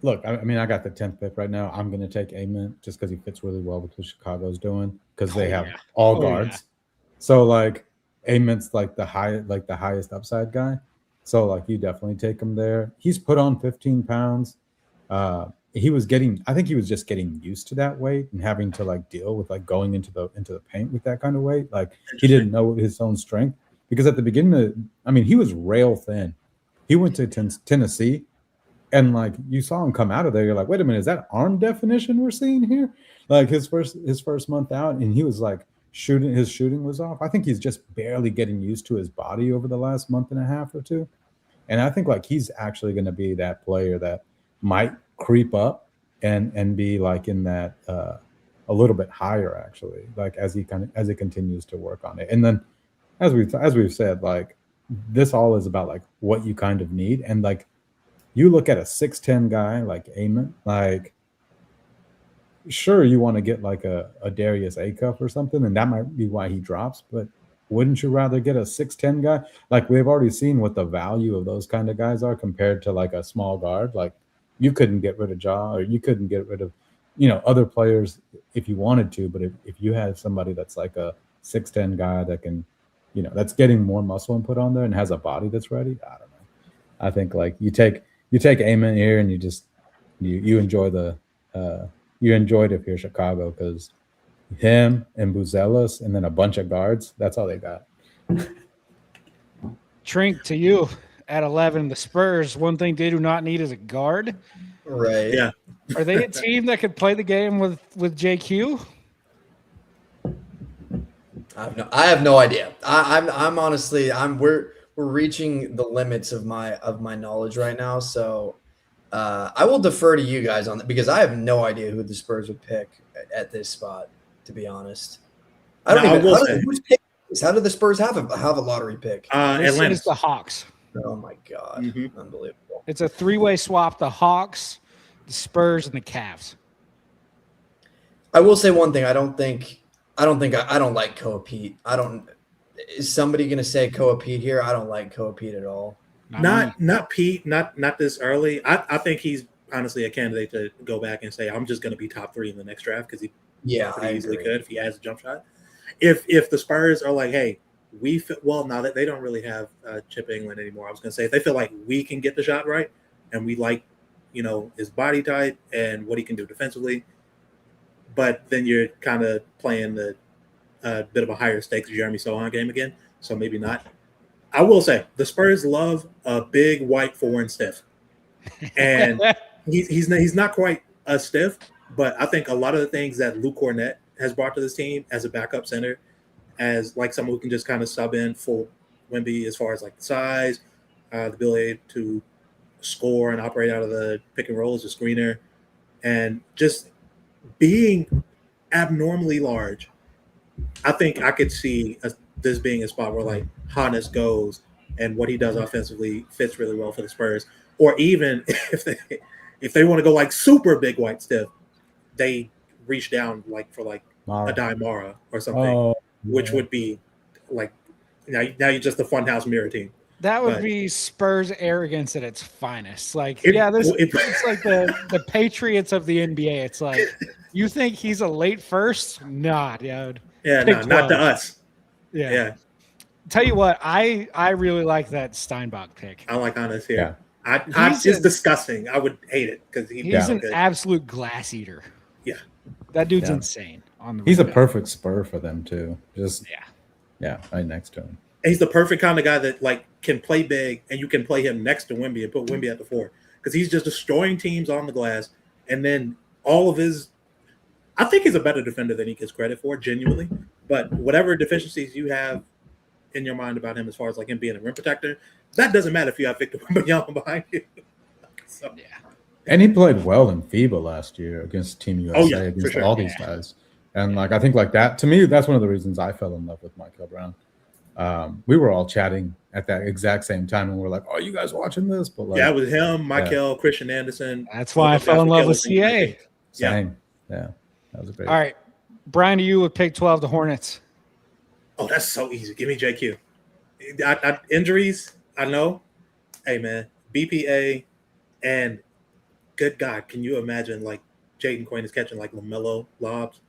look, I mean, I got the 10th pick right now. I'm going to take Ahmed just because he fits really well with what Chicago's doing because they have all guards. Yeah. So like Ahmed's like the highest upside guy. So like you definitely take him there. He's put on 15 pounds. I think he was just getting used to that weight and having to like deal with like going into the paint with that kind of weight. Like he didn't know his own strength because at the beginning, he was rail thin. He went to Tennessee and like you saw him come out of there. You're like, wait a minute, is that arm definition we're seeing here? Like his first month out, and he was like his shooting was off. I think he's just barely getting used to his body over the last month and a half or two. And I think like he's actually going to be that player that might creep up and be like in that a little bit higher actually, like as he continues to work on it. And then as we've said, like this all is about like what you kind of need. And like you look at a 6'10" guy like Ahmed, like sure you want to get like a Darius Acuff or something, and that might be why he drops, but wouldn't you rather get a 6'10" guy? Like we've already seen what the value of those kind of guys are compared to like a small guard. Like you couldn't get rid of Ja, or you couldn't get rid of, other players if you wanted to. But if you had somebody that's like a 6'10" guy that can, that's getting more muscle input on there and has a body that's ready, I don't know. I think like you take Amen here and you just you enjoy you enjoyed it if you're Chicago, because him and Buzelis and then a bunch of guards, that's all they got. Trink, to you at 11, the Spurs, one thing they do not need is a guard. Right. Yeah. Are they a team that could play the game with JQ? I have no idea. I'm honestly we're reaching the limits of my knowledge right now. So I will defer to you guys on that, because I have no idea who the Spurs would pick at this spot. To be honest, I don't even. Who's picking this? How did the Spurs have a lottery pick? Atlanta is the Hawks. Oh my god, unbelievable! It's a 3-way swap: the Hawks, the Spurs, and the Cavs. I will say one thing. I don't like Koa Pete. Is somebody going to say Koa Pete here? I don't like Koa Pete at all. Not Pete. Not this early. I think he's honestly a candidate to go back and say I'm just going to be top 3 in the next draft, because he pretty easily could if he has a jump shot. If the Spurs are like, hey, now that they don't really have Chip England anymore, I was going to say if they feel like we can get the shot right and we like his body type and what he can do defensively, but then you're kind of playing the bit of a higher stakes Jeremy Sohan game again, so maybe not. I will say the Spurs love a big white foreign stiff, and he's not quite a stiff, but I think a lot of the things that Luke Cornett has brought to this team as a backup center, as like someone who can just kind of sub in for Wemby as far as like the size, the ability to score and operate out of the pick and roll as a screener, and just being abnormally large. I think I could see this being a spot where like Hannes goes and what he does offensively fits really well for the Spurs. Or even if they want to go like super big white stiff, they reach down like for like a Dybantsa or something, which would be like now you're just the funhouse mirror team. That would be Spurs arrogance at its finest. Like, it's like the Patriots of the NBA. It's like, you think he's a late first? Nah, dude. Yeah, no, not to us. Yeah. Tell you what, I really like that Steinbach pick. I like Hannes here. Yeah. It's disgusting. I would hate it because he's an absolute glass eater. Yeah. That dude's insane. He's a perfect spur for them too. Right next to him. He's the perfect kind of guy that like can play big, and you can play him next to Wemby and put Wemby at the 4, because he's just destroying teams on the glass. And then all of I think he's a better defender than he gets credit for, genuinely. But whatever deficiencies you have in your mind about him, as far as like him being a rim protector, that doesn't matter if you have Victor Wembanyama behind you. So. Yeah. And he played well in FIBA last year against Team USA, against all these guys. And like I think like that, to me, that's one of the reasons I fell in love with Michael Brown. We were all chatting at that exact same time, and we're like, "Oh, you guys watching this?" But like, it was him, Michael, Christian Anderson. That's why I fell in love with CA. Same. Yeah, that was a great. All right, Brian, to you with pick 12, the Hornets. Oh, that's so easy. Give me JQ. Injuries, I know. Hey man, BPA, and good God, can you imagine like Jaden Quinn is catching like LaMelo lobs,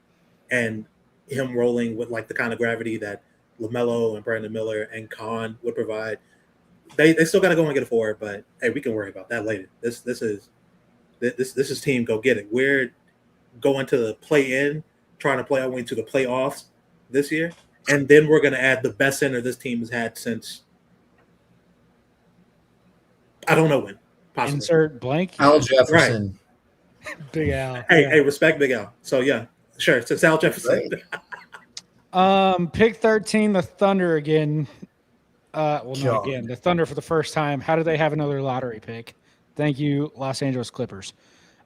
and him rolling with like the kind of gravity that LaMelo and Brandon Miller and Khan would provide. They still got to go and get a 4, but hey, we can worry about that later. This is team go get it. We're going to the play-in, trying to play our way to the playoffs this year, and then we're going to add the best center this team has had since I don't know when. Possibly. Insert blank. Al Jefferson. Right. Big Al. Hey, respect Big Al. So yeah, sure. It's Al Jefferson. Right. Pick 13, the Thunder again. The Thunder for the first time. How do they have another lottery pick? Thank you, Los Angeles Clippers.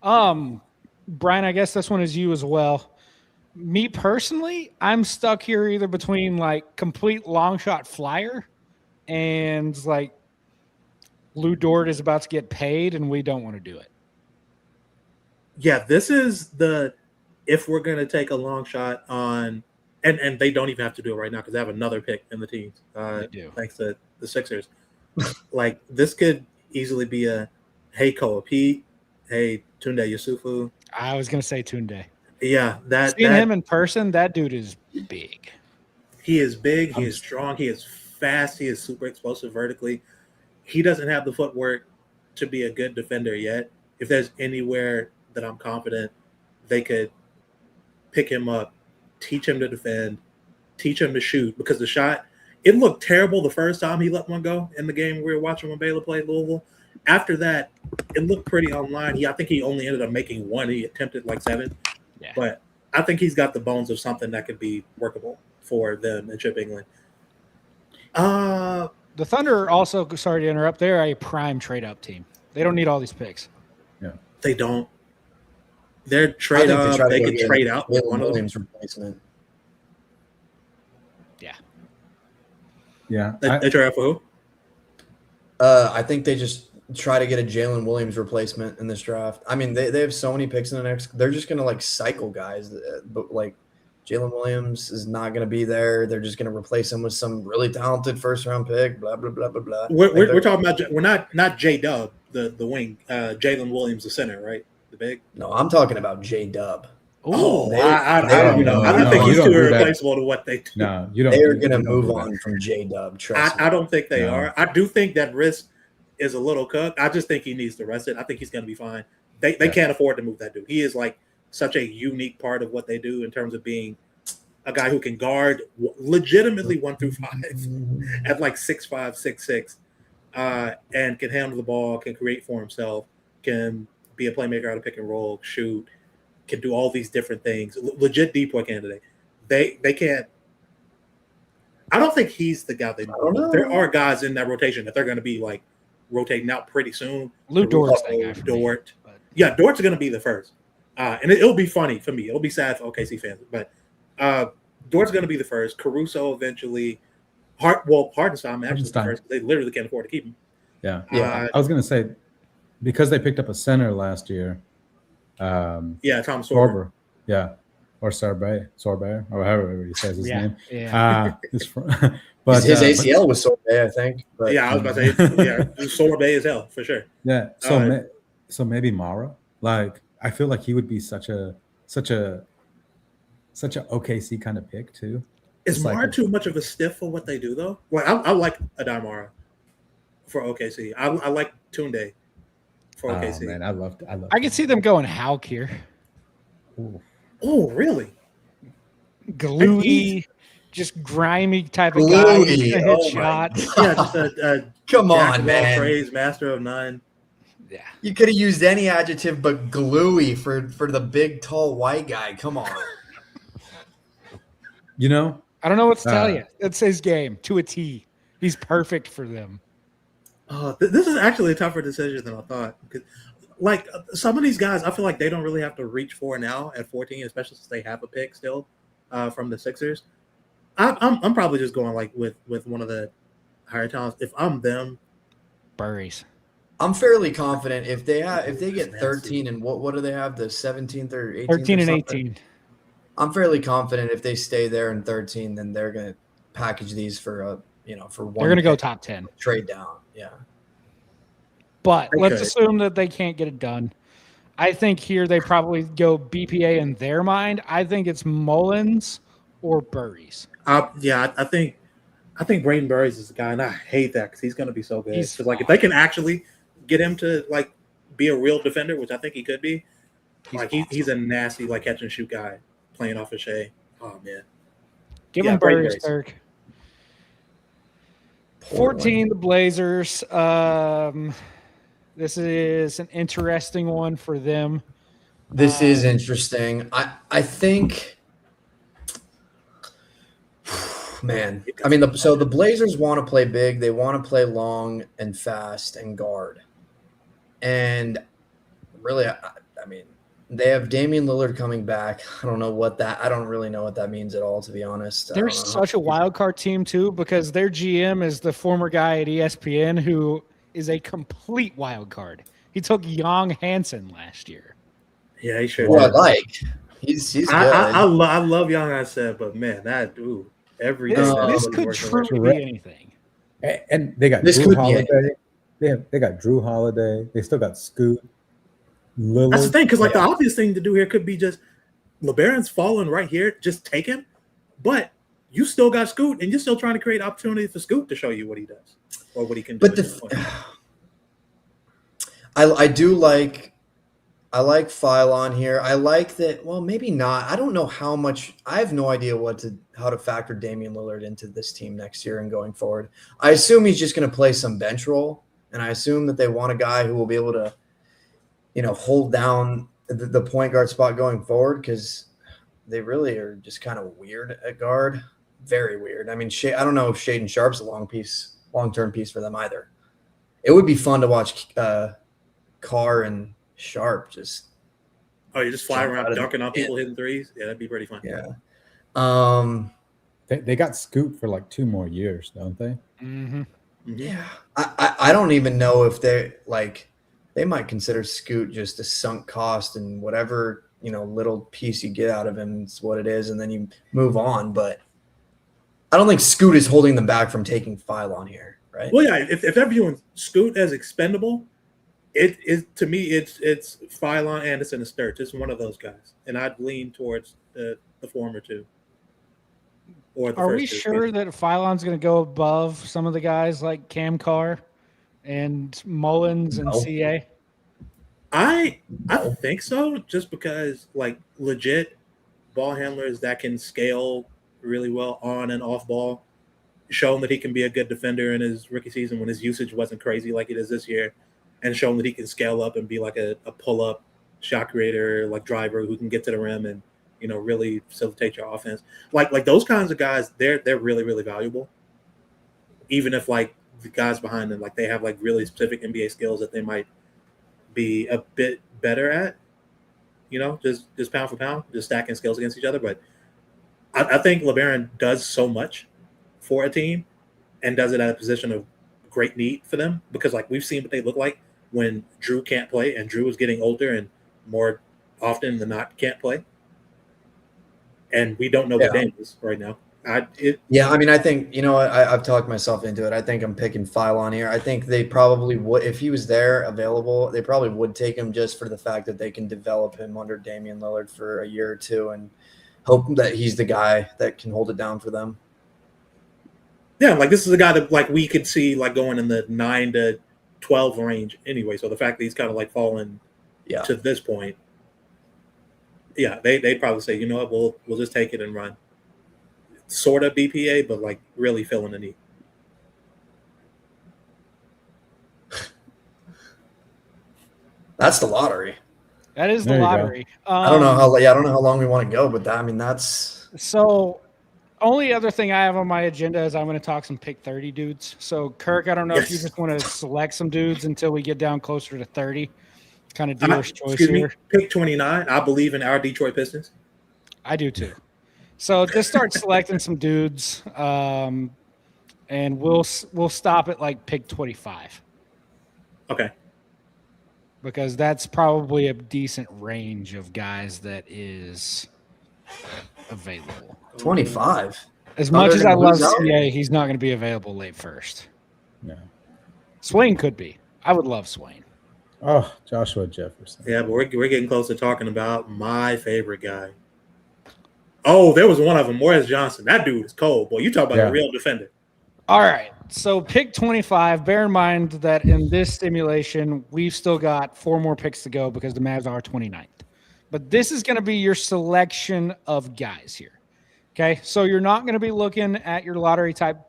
Brian, I guess this one is you as well. Me personally, I'm stuck here either between like complete long shot flyer and like Lou Dort is about to get paid and we don't want to do it. Yeah, this is if we're going to take a long shot on and they don't even have to do it right now because they have another pick in the teams. They do. Thanks to the Sixers. Like this could easily be a hey Koa Pete, hey Tunde Yusufu. I was gonna say Tunde. Yeah, Seeing him in person, that dude is big. He is big. He is strong. He is fast. He is super explosive vertically. He doesn't have the footwork to be a good defender yet. If there's anywhere that I'm confident they could pick him up, teach him to defend, teach him to shoot, because the shot, it looked terrible the first time he let one go in the game we were watching when Baylor played Louisville. After that, it looked pretty online. I think he only ended up making one. He attempted like 7. Yeah. But I think he's got the bones of something that could be workable for them in Chip England. The Thunder also, sorry to interrupt, they're a prime trade-up team. They don't need all these picks. Yeah. They don't. They're trade up. They could trade out with one of them. Replacement. Yeah. Yeah. They trade out for who? I think they just try to get a Jalen Williams replacement in this draft. I mean, they have so many picks in the next. They're just gonna like cycle guys, but like Jalen Williams is not gonna be there. They're just gonna replace him with some really talented first round pick. Blah blah blah blah blah. We're talking about. We're not J Dub the wing. Jalen Williams the center, right? The big. No, I'm talking about J Dub. Oh, I don't think he's too irreplaceable to what they do. No, you don't. They're gonna move on from J Dub. I don't think they are. I do think that risk is a little cooked. I just think he needs to rest it. I think he's going to be fine. They can't afford to move that dude. He is like such a unique part of what they do in terms of being a guy who can guard legitimately 1 through 5 at like 6'5", 6'6", and can handle the ball, can create for himself, can be a playmaker out of pick and roll, shoot, can do all these different things. Legit decoy candidate. They can't. I don't think he's the guy they move. There are guys in that rotation that they're going to be like rotating out pretty soon. Lou Dort's that guy for Dort. Me, yeah, Dort's going to be the first. And it'll be funny for me. It'll be sad for OKC fans. But Dort's going to be the first. Caruso eventually. Hartenstein actually the first. They literally can't afford to keep him. Yeah. I was going to say, because they picked up a center last year. Tom Sorber. Yeah. Or Sorbet, or however he says his name. Yeah. But his ACL was Sorbet, I think. But, I was about to say, Sorbet as hell for sure. Yeah. So maybe Mara. Like I feel like he would be such a OKC kind of pick too. Is Mara too much of a stiff for what they do though? Like I like Adai Mara for OKC. I like Tunde for OKC. Man, I love. I can see them going Hauk here. Ooh. Oh, really? Gluey, just grimy type of guy. Hit shots. Yeah, just a come on, man. Phrase, master of none. Yeah, you could have used any adjective but gluey for the big, tall, white guy. Come on. You know, I don't know what to tell you. That's his game to a T. He's perfect for them. This is actually a tougher decision than I thought. Because, like some of these guys, I feel like they don't really have to reach for now at 14, especially since they have a pick still from the Sixers. I'm probably just going like with one of the higher talents. If I'm them, Burries. I'm fairly confident if they get 13 and what do they have, the 17th or 18th? 13 and 18. I'm fairly confident if they stay there in 13, then they're going to package these for for one. They're going to go top 10. Trade down, yeah. But let's assume that they can't get it done. I think here they probably go BPA in their mind. I think it's Mullins or Burries. I think Braden Burries is the guy, and I hate that because he's going to be so good. Because like if they can actually get him to like be a real defender, which I think he could be, he's a nasty like catch and shoot guy playing off of Shea. Oh man, give him Burries, Kirk. 14, the Blazers. This is an interesting one for them. This is interesting. I think, man. I mean, the Blazers want to play big. They want to play long and fast and guard. And really, I mean, they have Damian Lillard coming back. I don't really know what that means at all, to be honest. They're such a wild card team too, because their GM is the former guy at ESPN who is a complete wild card. He took Young Hansen last year. Yeah, he sure. Well, He's good. I love young I said, but man, every This, day this that could was working. truly be anything. And they got This Drew could be Holiday. They got Drew Holiday. They still got Scoot. Lillard. That's the thing, because like the obvious thing to do here could be just LeBaron's falling right here, just take him. But you still got Scoot, and you're still trying to create opportunity for Scoot to show you what he does or what he can do. But I do like Phylon here. I like that. Well, maybe not. I don't know how much. I have no idea how to factor Damian Lillard into this team next year and going forward. I assume he's just going to play some bench role, and I assume that they want a guy who will be able to, hold down the point guard spot going forward, because they really are just kind of weird at guard. Very weird. I mean, I don't know if Shaedon Sharp's a long-term piece for them either. It would be fun to watch Carr and Sharp just. Oh, you just fly around dunking on people hitting threes? Yeah, that'd be pretty fun. Yeah. They got Scoot for like 2 more years, don't they? Mm-hmm. Yeah. I don't even know if they might consider Scoot just a sunk cost, and whatever, little piece you get out of him is what it is, and then you move on. But I don't think Scoot is holding them back from taking Phylon here, right? Well, yeah, if they're viewing Scoot as expendable, to me it's Phylon, Anderson, and Sturridge. It's one of those guys, and I'd lean towards the former two. Are we sure that Phylon's going to go above some of the guys like Cam Carr and Mullins and CA? I think so, just because like legit ball handlers that can scale really well on and off ball, shown that he can be a good defender in his rookie season when his usage wasn't crazy like it is this year, and shown that he can scale up and be like a pull-up shot creator, like driver who can get to the rim and really facilitate your offense. Like those kinds of guys, they're really, really valuable. Even if like the guys behind them, like they have like really specific NBA skills that they might be a bit better at, just pound for pound, just stacking skills against each other. But I think LeBaron does so much for a team and does it at a position of great need for them, because like we've seen what they look like when Drew can't play, and Drew is getting older and more often than not can't play. And we don't know what Dame is right now. I mean, I think, I've talked myself into it. I think I'm picking Phylon here. I think they probably would, if he was there available, they probably would take him just for the fact that they can develop him under Damian Lillard for a year or two and hope that he's the guy that can hold it down for them. Yeah, like this is a guy that like we could see like going in the 9 to 12 range anyway. So the fact that he's kind of like fallen to this point, they'd probably say, you know what, we'll just take it and run. Sort of BPA, but like really filling the need. That's the lottery. That is the lottery. I don't know how long we want to go, but that's so. Only other thing I have on my agenda is I'm going to talk some pick 30 dudes. So Kirk, I don't know if you just want to select some dudes until we get down closer to 30. Kind of dealer's choice here. Pick 29. I believe in our Detroit Pistons. I do too. So just start selecting some dudes, and we'll stop at like pick 25. Okay. Because that's probably a decent range of guys that is available. 25. As much as I love CA, he's not going to be available late first. No. Swain could be. I would love Swain. Oh, Joshua Jefferson. Yeah, but we're getting close to talking about my favorite guy. Oh, there was one of them, Morris Johnson. That dude is cold, boy. You talk about a real defender. All right. So pick 25. Bear in mind that in this simulation, we've still got 4 more picks to go because the Mavs are 29th. But this is going to be your selection of guys here. Okay, so you're not going to be looking at your lottery type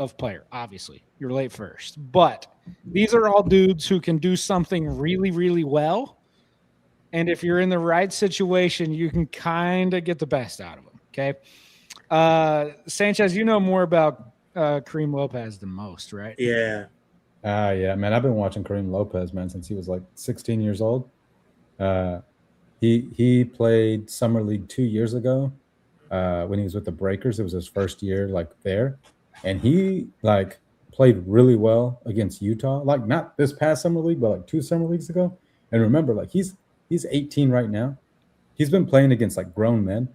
of player, obviously. You're late first. But these are all dudes who can do something really, really well. And if you're in the right situation, you can kind of get the best out of them, okay? Sanchez, you know more about Kareem Lopez than most, right? Yeah. Yeah, man, I've been watching Kareem Lopez, man, since he was like 16 years old. He played Summer League 2 years ago. When he was with the Breakers. It was his first year like there, and he like played really well against Utah, like not this past summer league but like 2 summer leagues ago. And remember, like he's 18 right now. he's been playing against like grown men.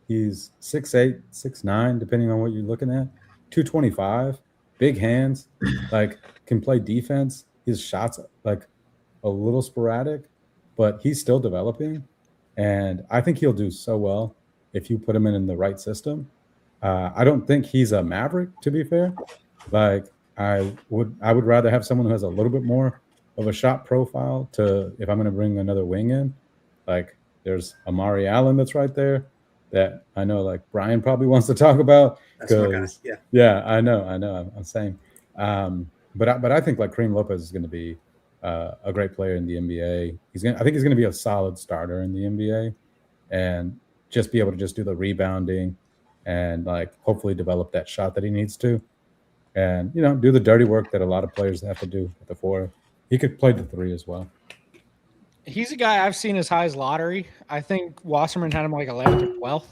He's 6'8", 6'9", depending on what you're looking at. 225, big hands, like can play defense. His shots like a little sporadic, but he's still developing. And I think he'll do so well if you put him in the right system. I don't think he's a Maverick, to be fair. Like I would rather have someone who has a little bit more of a shot profile to if I'm going to bring another wing in. Like there's Amari Allen that's right there that I know like Brian probably wants to talk about. That's my guy. Yeah. Yeah, I know. I'm saying. But I think like Kareem Lopez is going to be a great player in the NBA. I think he's going to be a solid starter in the NBA and just be able to just do the rebounding and like hopefully develop that shot that he needs to. And, you know, do the dirty work that a lot of players have to do at the 4. He could play the 3 as well. He's a guy I've seen as high as lottery. I think Wasserman had him like 11th or 12th.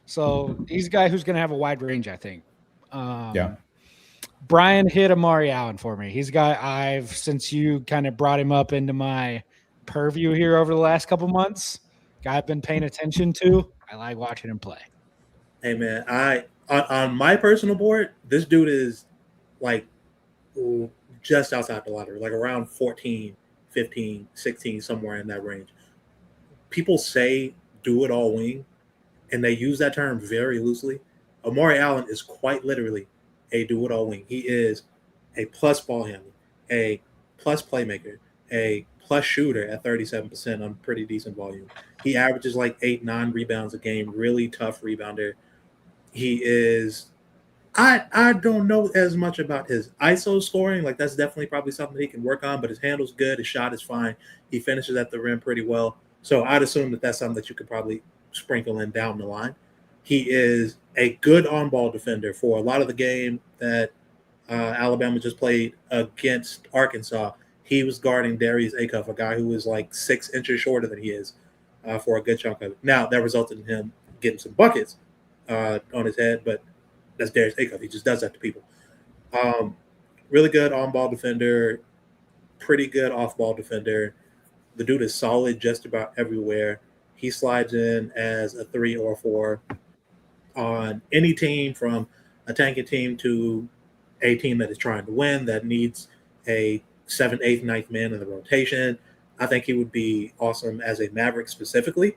So he's a guy who's going to have a wide range, I think. Yeah. Brian hit Amari Allen for me. He's a guy since you kind of brought him up into my purview here over the last couple months, guy I've been paying attention to. I like watching him play. Hey, man, on my personal board, this dude is like just outside the lottery, like around 14, 15, 16, somewhere in that range. People say do it all wing, and they use that term very loosely. Amari Allen is quite literally a do it all wing. He is a plus ball handler, a plus playmaker, a plus shooter at 37% on pretty decent volume. He averages like 8-9 rebounds a game, really tough rebounder. He is I don't know as much about his ISO scoring. Like that's definitely probably something he can work on, but his handle's good, his shot is fine. He finishes at the rim pretty well. So I'd assume that that's something that you could probably sprinkle in down the line. He is a good on-ball defender for a lot of the game that Alabama just played against Arkansas. He was guarding Darius Acuff, a guy who was like 6 inches shorter than he is for a good chunk of it. Now, that resulted in him getting some buckets on his head, but that's Darius Acuff. He just does that to people. Really good on-ball defender, pretty good off-ball defender. The dude is solid just about everywhere. He slides in as a 3 or 4 on any team, from a tanking team to a team that is trying to win, that needs a 7th, 8th, 9th man in the rotation. I think he would be awesome as a Maverick specifically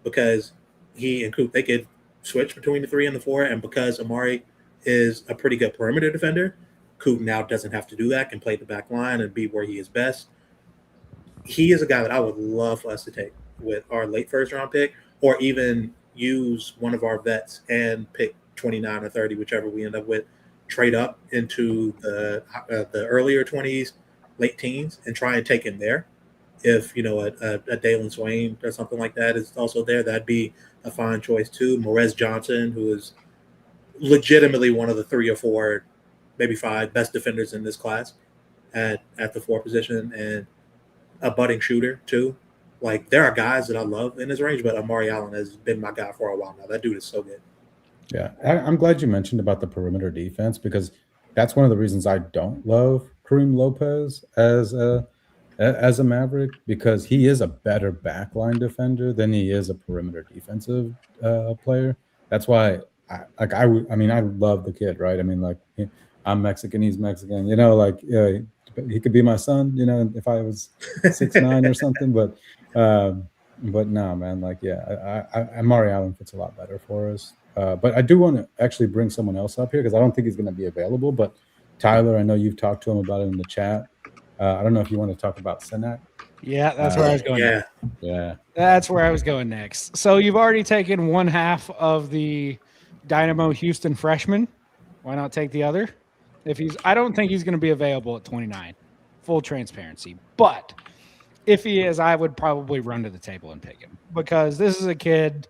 because he and Coop, they could switch between the 3 and the 4, and because Amari is a pretty good perimeter defender, Coop now doesn't have to do that, can play the back line and be where he is best. He is a guy that I would love for us to take with our late first-round pick, or even use one of our vets and pick 29 or 30, whichever we end up with, trade up into the earlier 20s, late teens, and try and take him there. If, you know, a Dalen Swain or something like that is also there, that'd be a fine choice too. Morez Johnson, who is legitimately one of the 3 or 4, maybe 5 best defenders in this class at the 4 position, and a budding shooter too. Like, there are guys that I love in his range, but Amari Allen has been my guy for a while now. That dude is so good. Yeah, I'm glad you mentioned about the perimeter defense, because that's one of the reasons I don't love Kareem Lopez as a Maverick, because he is a better backline defender than he is a perimeter defensive player. That's why I love the kid, right? I mean, like, I'm Mexican, he's Mexican, you know, like, he could be my son, you know, if I was 6'9" or something, but no, man, like, yeah, Amari Allen fits a lot better for us. But I do want to actually bring someone else up here because I don't think he's going to be available. But Tyler, I know you've talked to him about it in the chat. I don't know if you want to talk about Senac. Yeah, that's where I was going. Yeah, that's where I was going next. So you've already taken one half of the Dynamo Houston freshman. Why not take the other? I don't think he's going to be available at 29. Full transparency, but if he is, I would probably run to the table and pick him, because this is a kid.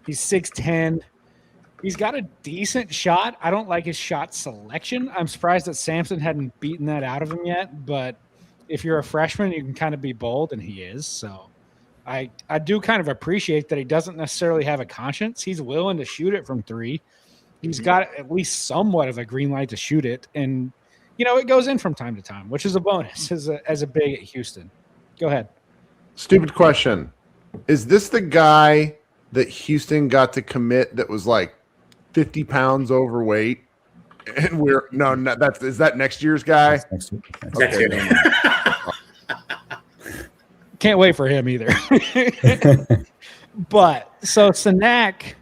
He's 6'10". He's got a decent shot. I don't like his shot selection. I'm surprised that Sampson hadn't beaten that out of him yet. But if you're a freshman, you can kind of be bold, and he is. So I do kind of appreciate that he doesn't necessarily have a conscience. He's willing to shoot it from 3. He's got at least somewhat of a green light to shoot it. And, you know, it goes in from time to time, which is a bonus as a big at Houston. Go ahead. Stupid question. Is this the guy that Houston got to commit that was like 50 pounds overweight? And we're no, is that next year's guy? That's next week. Next year. never mind. Can't wait for him either. But so Sanak,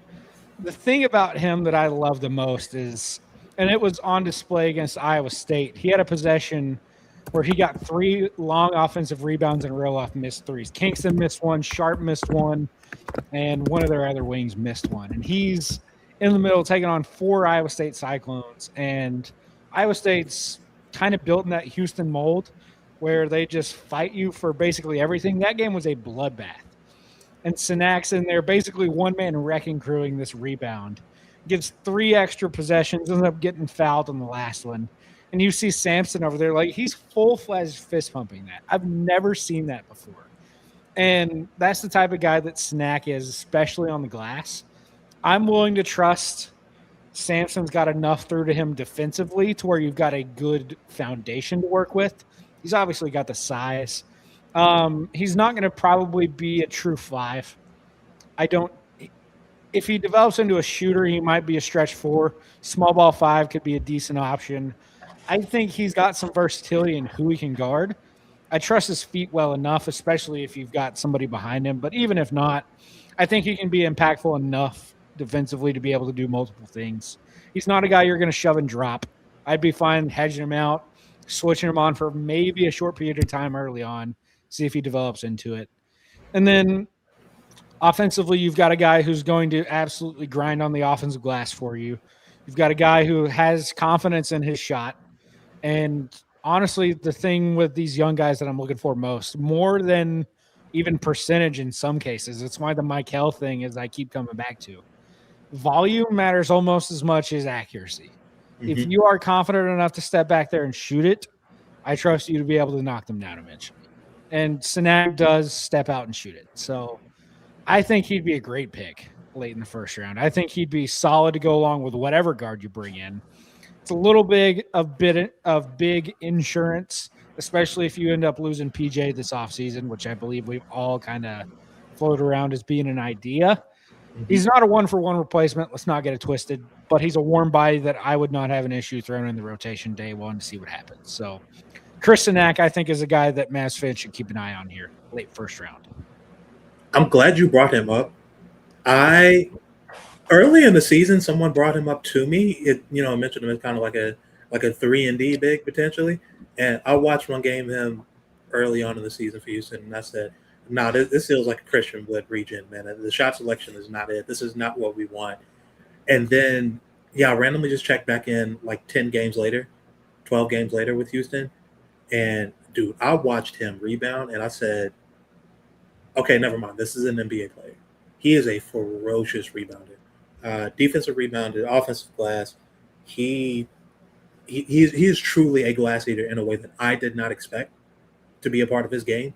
the thing about him that I love the most is, and it was on display against Iowa State, he had a possession where he got 3 long offensive rebounds in a row off missed threes. Kingston missed one, Sharp missed one, and one of their other wings missed one. And he's in the middle taking on 4 Iowa State Cyclones. And Iowa State's kind of built in that Houston mold where they just fight you for basically everything. That game was a bloodbath. And Sanak's in there basically one-man wrecking crewing this rebound. Gives 3 extra possessions, ends up getting fouled on the last one. And you see Sampson over there, like he's full-fledged fist pumping that. I've never seen that before. And that's the type of guy that Sanak is, especially on the glass. I'm willing to trust Sampson's got enough through to him defensively to where you've got a good foundation to work with. He's obviously got the size. He's not going to probably be a true 5. If he develops into a shooter, he might be a stretch 4. Small ball 5 could be a decent option. I think he's got some versatility in who he can guard. I trust his feet well enough, especially if you've got somebody behind him. But even if not, I think he can be impactful enough defensively to be able to do multiple things. He's not a guy you're going to shove and drop. I'd be fine hedging him out, switching him on for maybe a short period of time early on, see if he develops into it. And then offensively, you've got a guy who's going to absolutely grind on the offensive glass for you. You've got a guy who has confidence in his shot. And honestly, the thing with these young guys that I'm looking for most, more than even percentage in some cases, it's why the Michael thing is I keep coming back to. Volume matters almost as much as accuracy. Mm-hmm. If you are confident enough to step back there and shoot it, I trust you to be able to knock them down eventually. And Sanak does step out and shoot it. So I think he'd be a great pick late in the first round. I think he'd be solid to go along with whatever guard you bring in. It's a little bit of big insurance, especially if you end up losing PJ this offseason, which I believe we've all kind of floated around as being an idea. Mm-hmm. He's not a one-for-one replacement. Let's not get it twisted. But he's a warm body that I would not have an issue throwing in the rotation day one to see what happens. So Chris Sanak, I think, is a guy that Mavs fans should keep an eye on here, late first round. I'm glad you brought him up. Early in the season, someone brought him up to me. I mentioned him as kind of like a 3-and-D big potentially. And I watched one game of him early on in the season for Houston, and I said, this feels like a Christian Wood region, man. The shot selection is not it. This is not what we want. And then, I randomly just checked back in like 10 games later, 12 games later with Houston. And, dude, I watched him rebound, and I said, okay, never mind. This is an NBA player. He is a ferocious rebounder. Defensive rebounder, offensive glass. He is truly a glass eater in a way that I did not expect to be a part of his game.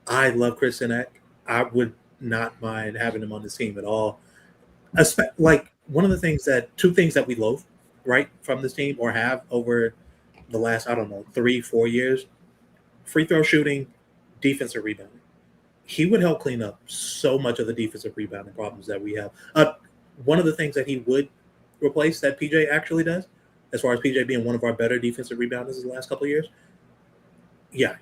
I love Chris Sanak. I would not mind having him on the team at all. Like two things that we loathe, right, from this team or have over the last, 3-4 years, free throw shooting, defensive rebounding. He would help clean up so much of the defensive rebounding problems that we have. One of the things that he would replace that PJ actually does, as far as PJ being one of our better defensive rebounders in the last couple of years,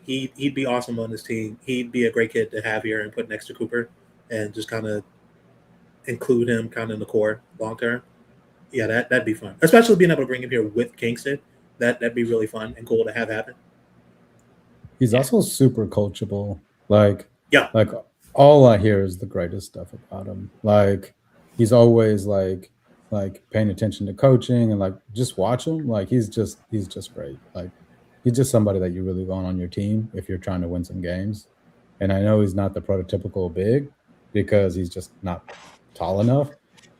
he'd be awesome on this team. He'd be a great kid to have here and put next to Cooper and just kind of include him kind of in the core long term. Yeah, that'd be fun. Especially being able to bring him here with Kingston. That'd be really fun and cool to have happen. He's also super coachable. Like all I hear is the greatest stuff about him. Like he's always like paying attention to coaching and like just watch him. Like he's just great. Like he's just somebody that you really want on your team if you're trying to win some games. And I know he's not the prototypical big because he's just not tall enough.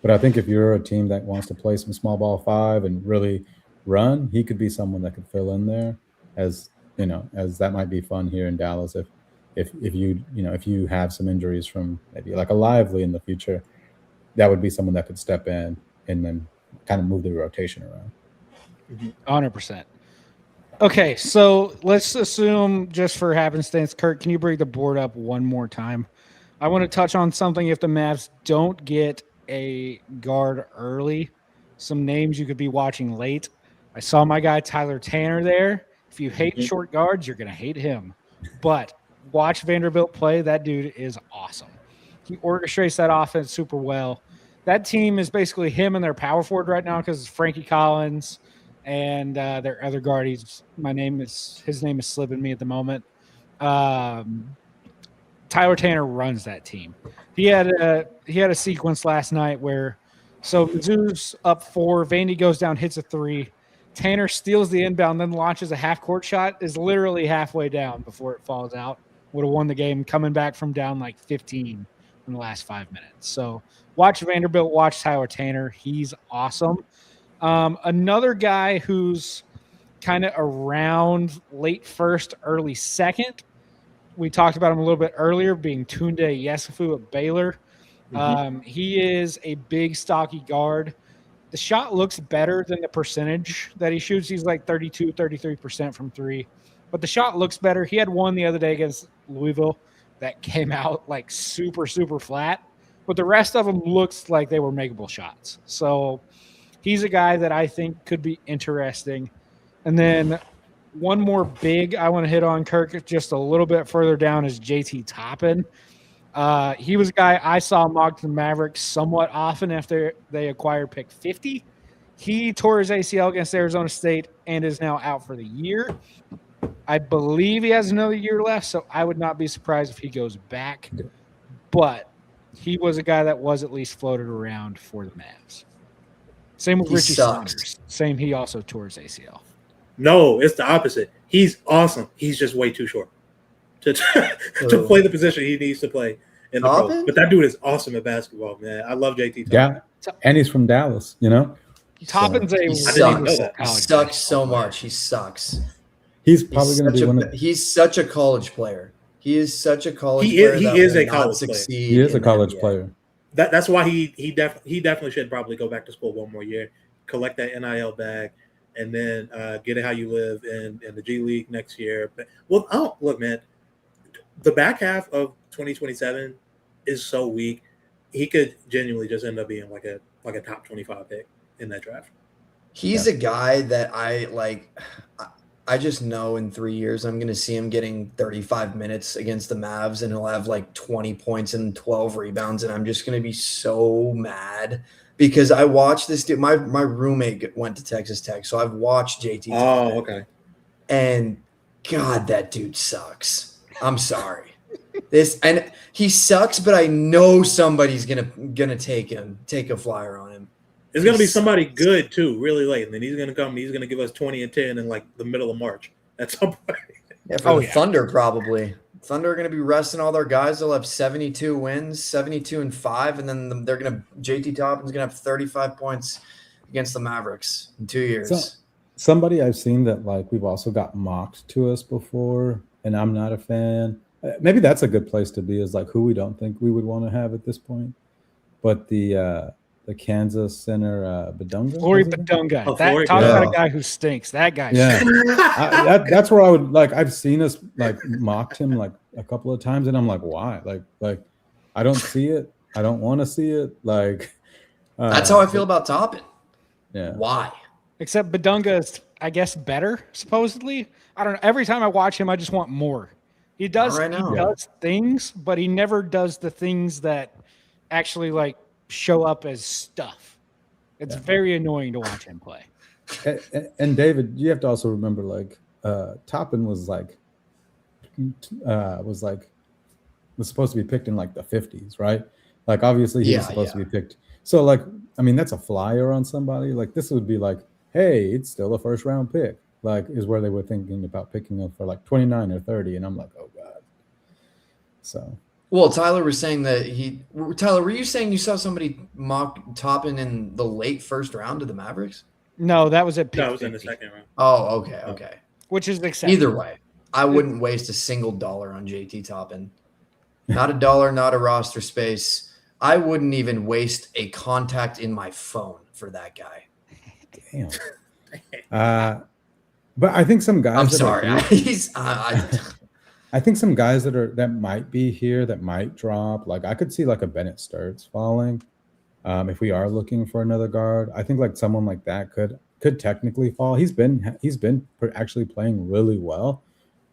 But I think if you're a team that wants to play some small ball 5 and really run, he could be someone that could fill in there as that might be fun here in Dallas if you have some injuries from maybe like a Lively in the future, that would be someone that could step in and then kind of move the rotation around. 100%. Okay, so let's assume just for happenstance, Kurt, can you bring the board up one more time? I want to touch on something. If the Mavs don't get a guard early, some names you could be watching late. I saw my guy Tyler Tanner there. If you hate short guards, you're going to hate him. But watch Vanderbilt play. That dude is awesome. He orchestrates that offense super well. That team is basically him and their power forward right now because it's Frankie Collins and their other guard. His name is slipping me at the moment. Tyler Tanner runs that team. He had a sequence last night where Mizzou's up 4, Vandy goes down, hits a 3. Tanner steals the inbound, then launches a half-court shot, is literally halfway down before it falls out. Would have won the game coming back from down like 15 in the last 5 minutes. So watch Vanderbilt, watch Tyler Tanner. He's awesome. Another guy who's kind of around late first, early second. We talked about him a little bit earlier, being Tunde Yesufu at Baylor. He is a big, stocky guard. The shot looks better than the percentage that he shoots. He's like 32, 33% from 3. But the shot looks better. He had one the other day against Louisville that came out like super, super flat. But the rest of them looks like they were makeable shots. So he's a guy that I think could be interesting. And then one more big I want to hit on, Kirk, just a little bit further down is JT Toppin. He was a guy I saw mocked the Mavericks somewhat often after they acquired pick 50. He tore his ACL against Arizona State and is now out for the year. I believe he has another year left, so I would not be surprised if he goes back. But he was a guy that was at least floated around for the Mavs. Same with Richie Saunders. Same, he also tore his ACL. No, it's the opposite. He's awesome. He's just way too short to play the position he needs to play in the pro. But that dude is awesome at basketball, man. I love JT Toppin. Yeah, and he's from Dallas, you know? Toppin's he sucks so much. He sucks. He's probably going to be one of – he's such a college player. He is such a college player. He is a college player. He is a college player. That's why he definitely should probably go back to school one more year, collect that NIL bag, and then get it how you live in the G League next year. But look, man, the back half of 2027 is so weak. He could genuinely just end up being like a top 25 pick in that draft. He's a guy that I like. I just know in 3 years I'm going to see him getting 35 minutes against the Mavs, and he'll have like 20 points and 12 rebounds, and I'm just going to be so mad because I watched this dude. My roommate went to Texas Tech, so I've watched JT. Oh, okay. And God, that dude sucks. I'm sorry. And he sucks, but I know somebody's gonna take a flyer on him. It's going to be somebody good, too, really late. And then he's going to come and he's going to give us 20 and 10 in, like, the middle of March at some point. Yeah, for the Thunder, probably. Thunder are going to be resting all their guys. They'll have 72 wins, 72-5, and then JT Toppin's going to have 35 points against the Mavericks in 2 years. So, somebody I've seen that, like, we've also got mocked to us before, and I'm not a fan. Maybe that's a good place to be, is, like, who we don't think we would want to have at this point. But the Kansas center, Badunga? Flory Badunga. Talk about a guy who stinks. That guy stinks. That's where I would, like, I've seen us, like, mocked him, like, a couple of times, and I'm like, why? Like I don't see it. I don't want to see it. Like, that's how I feel about Toppin. Yeah. Why? Except Badunga is, I guess, better, supposedly. I don't know. Every time I watch him, I just want more. He does things, but he never does the things that actually, like, show up as stuff. It's very annoying to watch him play. And David, you have to also remember, like, Toppin was supposed to be picked in like the 50s, right? Like, obviously he was supposed to be picked. So, like, I mean, that's a flyer on somebody. Like, this would be like, hey, it's still a first round pick. Like, is where they were thinking about picking up for like 29 or 30, and I'm like, oh god. So. Well, Tyler was saying that Tyler, were you saying you saw somebody mock Toppin in the late first round of the Mavericks? No, that was at pick. No, it was in the second round. Oh, okay. Which is acceptable. Either way, I wouldn't waste a single dollar on JT Toppin. Not a dollar, not a roster space. I wouldn't even waste a contact in my phone for that guy. Damn. But I think some guys. I'm sorry. I think some guys that might be here that might drop. Like I could see like a Bennett Sturts falling. If we are looking for another guard, I think like someone like that could technically fall. He's been actually playing really well,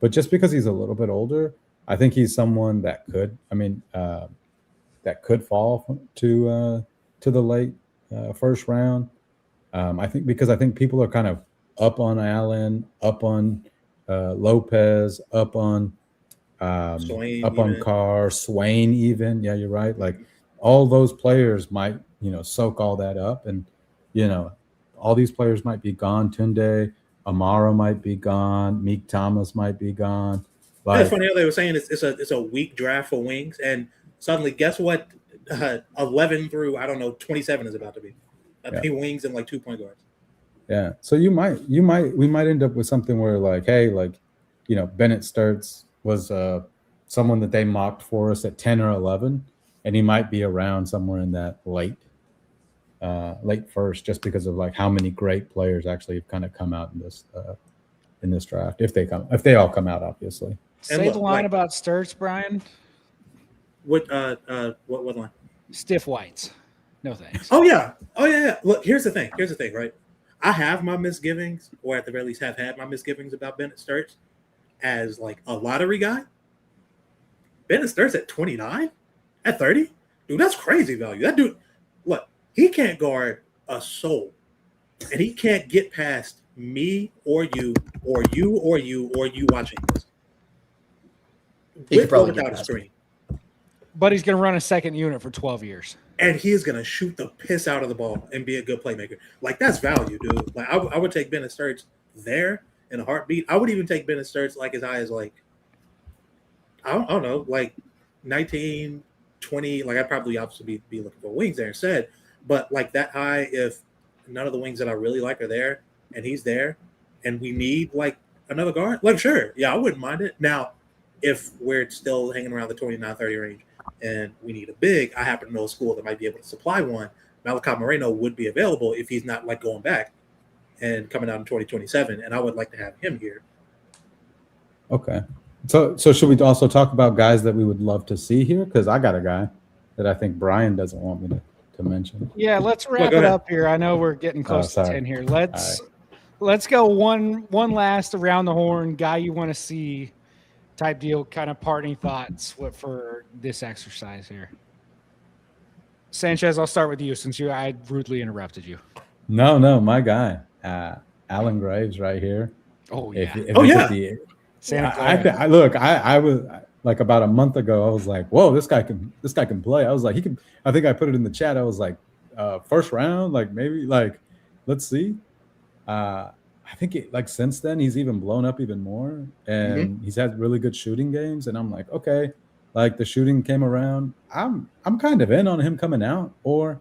but just because he's a little bit older, I think he's someone that could. I mean, that could fall to the late first round. I think because I think people are kind of up on Allen, up on Lopez, up on Carr, Swain even. Yeah, you're right. Like all those players might, soak all that up, and all these players might be gone. Tunde, Amara might be gone. Meek Thomas might be gone. Like, it's funny how they were saying it's a weak draft for wings, and suddenly guess what? 11 through 27 is about to be. Wings and like 2 point guards. Yeah, so we might end up with something where like, hey, like, Bennett Sturts was someone that they mocked for us at 10 or 11, and he might be around somewhere in that late first, just because of like how many great players actually have kind of come out in this draft, if they all come out, obviously. Say the line about Sturts, Brian. What line? Stiff whites. No thanks. Oh yeah. Look, here's the thing, right? I have my misgivings, or at the very least have had my misgivings about Bennett Sturts as like a lottery guy. Bennett Sturts at 29, at 30, dude, that's crazy value. That dude, look, he can't guard a soul, and he can't get past me or you or you or you or you watching this. He could probably get without a past screen. But he's going to run a second unit for 12 years. And he is going to shoot the piss out of the ball and be a good playmaker. Like, that's value, dude. Like, I would take Bennett Sturts there in a heartbeat. I would even take Bennett Sturts like as high as like, I don't know, like 19, 20. Like, I'd probably obviously be looking for wings there instead. But like that high, if none of the wings that I really like are there and he's there and we need like another guard, like, sure. Yeah, I wouldn't mind it. Now, if we're still hanging around the 29, 30 range, and we need a big, I happen to know a school that might be able to supply one. Malachi Moreno would be available if he's not like going back and coming out in 2027, and I would like to have him here. Okay. So should we also talk about guys that we would love to see here? Because I got a guy that I think Brian doesn't want me to mention. Yeah, let's wrap it up here. I know we're getting close to 10 here. Let's go one last around the horn guy you want to see type deal, kind of parting thoughts for this exercise here. Sanchez, I'll start with you since I rudely interrupted you. No, my guy, Alan Graves, right here. Oh yeah. Santa Clara. I was like about a month ago. I was like, whoa, this guy can play. I was like, he can. I think I put it in the chat. I was like, first round, like maybe, like, let's see. I think since then he's even blown up even more, and he's had really good shooting games. And I'm like, okay, like the shooting came around. I'm kind of in on him coming out, or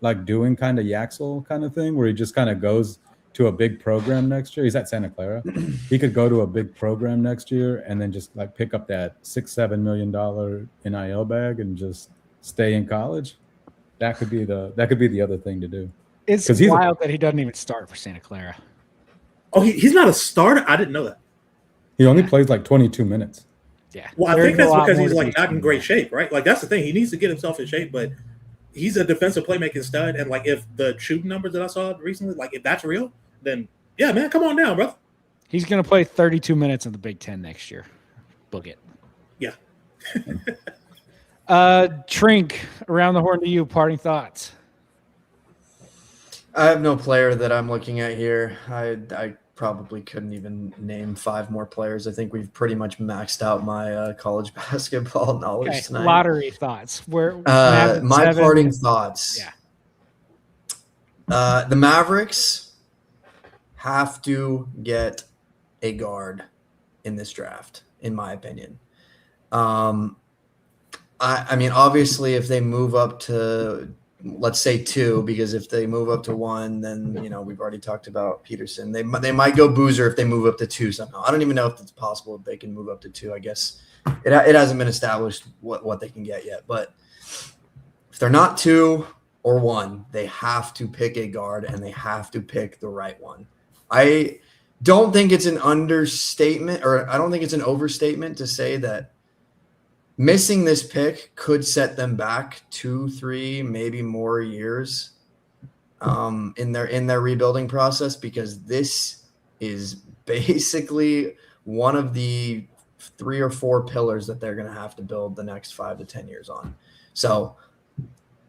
like doing kind of Yaxel kind of thing where he just kind of goes to a big program next year. He's at Santa Clara. He could go to a big program next year and then just like pick up that $6-7 million NIL bag and just stay in college. That could be the other thing to do. It's wild that he doesn't even start for Santa Clara. Oh, he's not a starter? I didn't know that. He only plays like 22 minutes. Yeah. Well, I think that's because he's like not in great shape, right? Like that's the thing. He needs to get himself in shape, but he's a defensive playmaking stud. And like if the shooting numbers that I saw recently, like if that's real, then yeah, man, come on down, bro. He's going to play 32 minutes in the Big Ten next year. Book it. Yeah. Trink, around the horn to you. Parting thoughts. I have no player that I'm looking at here. I probably couldn't even name 5 more players. I think we've pretty much maxed out my college basketball knowledge tonight. Lottery thoughts. My parting thoughts. Yeah. The Mavericks have to get a guard in this draft, in my opinion. I mean, obviously, if they move up to, let's say 2, because if they move up to 1, then, we've already talked about Peterson. They might go Boozer if they move up to 2 somehow. I don't even know if it's possible if they can move up to 2. I guess it hasn't been established what they can get yet. But if they're not 2 or 1, they have to pick a guard, and they have to pick the right one. don't think it's an understatement, or I don't think it's an overstatement to say that missing this pick could set them back 2, 3, maybe more years in their rebuilding process, because this is basically one of the 3 or 4 pillars that they're going to have to build the next 5 to 10 years on. So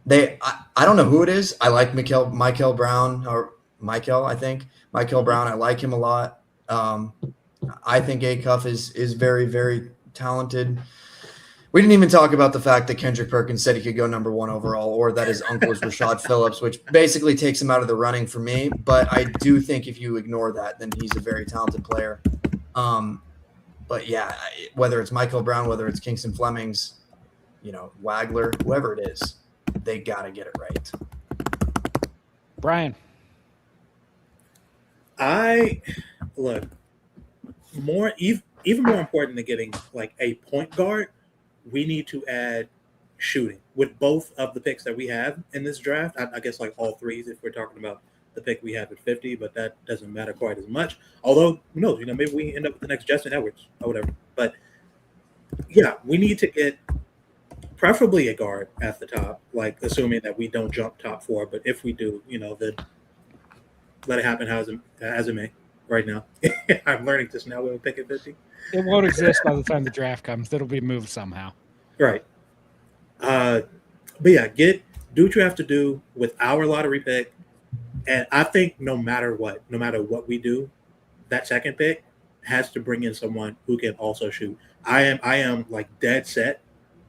I don't know who it is. I like Michael Brown, or Michael, I think. Michael Brown, I like him a lot. I think Acuff is very, very talented. We didn't even talk about the fact that Kendrick Perkins said he could go number 1 overall, or that his uncle is Rashad Phillips, which basically takes him out of the running for me. But I do think if you ignore that, then he's a very talented player. But yeah, whether it's Michael Brown, whether it's Kingston Flemings, Wagler, whoever it is, they got to get it right. Brian. Even more important than getting like a point guard, we need to add shooting with both of the picks that we have in this draft. I guess like all threes if we're talking about the pick we have at 50, but that doesn't matter quite as much. Although, who knows, maybe we end up with the next Justin Edwards or whatever. But yeah, we need to get preferably a guard at the top, like assuming that we don't jump top 4. But if we do, then let it happen as it may right now. I'm learning this now when we pick at 50. It won't exist by the time the draft comes. It'll be moved somehow. Right. But yeah, do what you have to do with our lottery pick. And I think no matter what we do, that second pick has to bring in someone who can also shoot. I am like dead set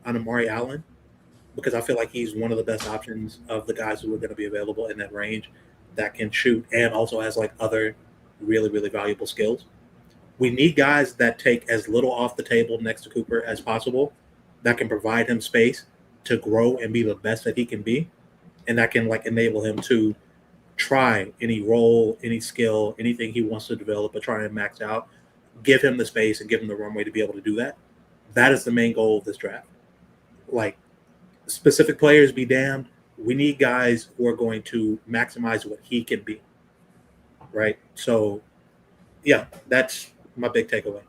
on Amari Allen, because I feel like he's one of the best options of the guys who are going to be available in that range that can shoot and also has like other really, really valuable skills. We need guys that take as little off the table next to Cooper as possible, that can provide him space to grow and be the best that he can be, and that can like enable him to try any role, any skill, anything he wants to develop, but try and max out. Give him the space and give him the runway to be able to do that. That is the main goal of this draft. Like, specific players be damned. We need guys who are going to maximize what he can be. Right? So, yeah, that's my big takeaway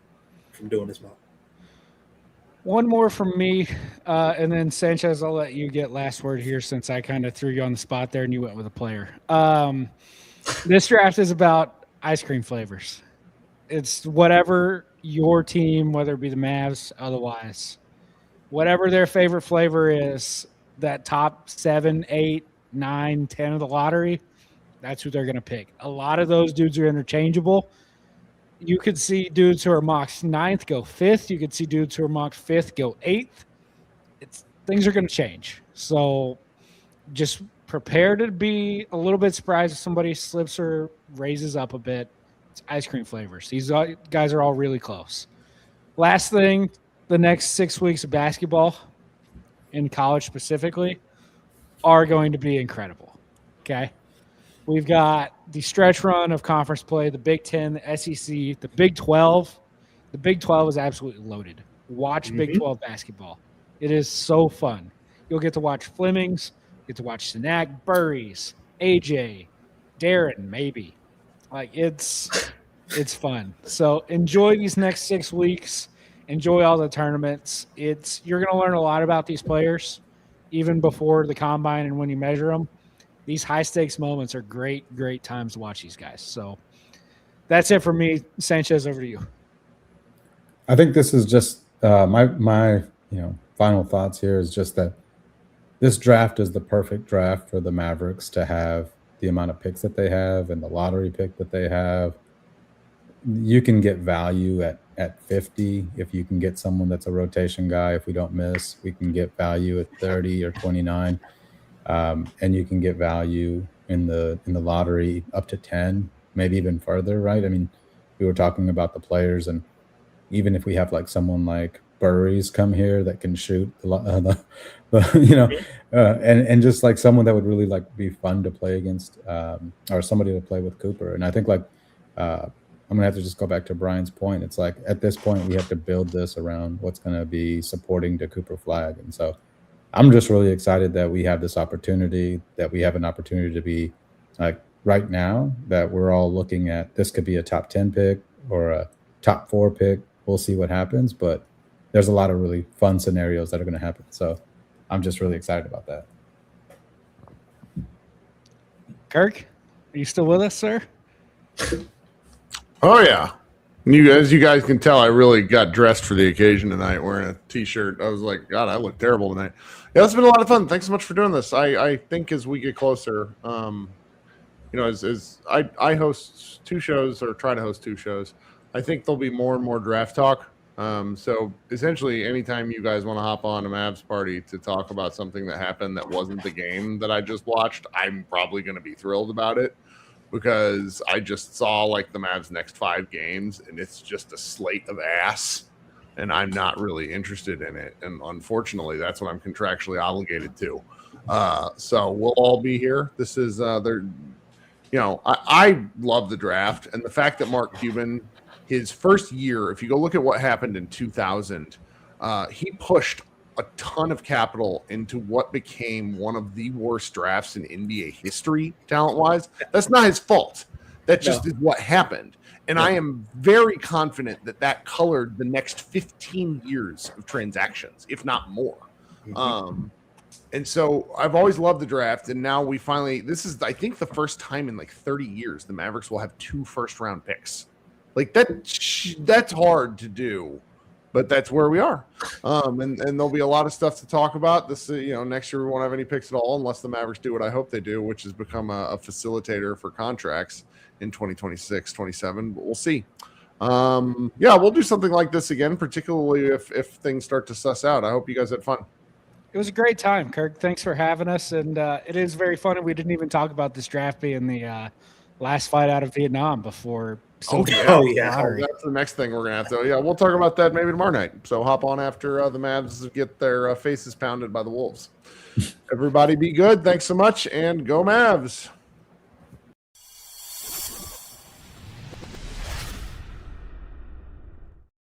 from doing this mock. One more from me, and then Sanchez, I'll let you get last word here since I kind of threw you on the spot there and you went with a player. This draft is about ice cream flavors. It's whatever your team, whether it be the Mavs, otherwise, whatever their favorite flavor is, that top 7, 8, 9, 10 of the lottery, that's who they're going to pick. A lot of those dudes are interchangeable. You could see dudes who are mocked 9th go 5th. You could see dudes who are mocked 5th go 8th. Things are going to change. So just prepare to be a little bit surprised if somebody slips or raises up a bit. It's ice cream flavors. These guys are all really close. Last thing, the next 6 weeks of basketball in college specifically are going to be incredible. Okay? We've got the stretch run of conference play, the Big Ten, the SEC, the Big 12. The Big 12 is absolutely loaded. Watch Big 12 basketball. It is so fun. You'll get to watch Flemings, get to watch Sinak, Burries, AJ, Darren, maybe. Like, it's fun. So enjoy these next 6 weeks. Enjoy all the tournaments. You're going to learn a lot about these players, even before the combine and when you measure them. These high-stakes moments are great, great times to watch these guys. So that's it for me. Sanchez, over to you. I think this is just my final thoughts here is just that this draft is the perfect draft for the Mavericks to have the amount of picks that they have and the lottery pick that they have. You can get value at 50 if you can get someone that's a rotation guy. If we don't miss, we can get value at 30 or 29. And you can get value in the lottery up to 10, maybe even further, right? I mean, we were talking about the players, and even if we have like someone like Burries come here that can shoot, and just like someone that would really like be fun to play against, or somebody to play with Cooper. And I think like I'm gonna have to just go back to Brian's point. It's like at this point we have to build this around what's gonna be supporting the Cooper flag, and so I'm just really excited that we have this opportunity, that we have an opportunity to be like right now that we're all looking at. This could be a top 10 pick or a top 4 pick. We'll see what happens, but there's a lot of really fun scenarios that are going to happen. So I'm just really excited about that. Kirk, are you still with us, sir? Oh yeah. As you guys can tell, I really got dressed for the occasion tonight, wearing a t-shirt. I was like, God, I look terrible tonight. Yeah, it's been a lot of fun. Thanks so much for doing this. I think as we get closer, as I host 2 shows or try to host 2 shows, I think there'll be more and more draft talk. So essentially, anytime you guys want to hop on a Mavs party to talk about something that happened that wasn't the game that I just watched, I'm probably going to be thrilled about it, because I just saw like the Mavs' next 5 games and it's just a slate of ass, and I'm not really interested in it. And unfortunately, that's what I'm contractually obligated to. So we'll all be here. This is I love the draft, and the fact that Mark Cuban, his first year, if you go look at what happened in 2000, he pushed a ton of capital into what became one of the worst drafts in NBA history, talent-wise. That's not his fault. That just is what happened. And I am very confident that colored the next 15 years of transactions, if not more. And so I've always loved the draft, and now we finally, this is, I think, the first time in like 30 years the Mavericks will have 2 first-round picks. Like that's hard to do, but that's where we are. And there'll be a lot of stuff to talk about. This, next year we won't have any picks at all unless the Mavericks do what I hope they do, which is become a facilitator for contracts in 2026, 27. But we'll see. We'll do something like this again, particularly if things start to suss out. I hope you guys had fun. It was a great time, Kirk. Thanks for having us. And it is very fun. And we didn't even talk about this draft being the last fight out of Vietnam before. That's the next thing we're going to have to. Yeah, we'll talk about that maybe tomorrow night. So hop on after the Mavs get their faces pounded by the Wolves. Everybody be good. Thanks so much, and go Mavs.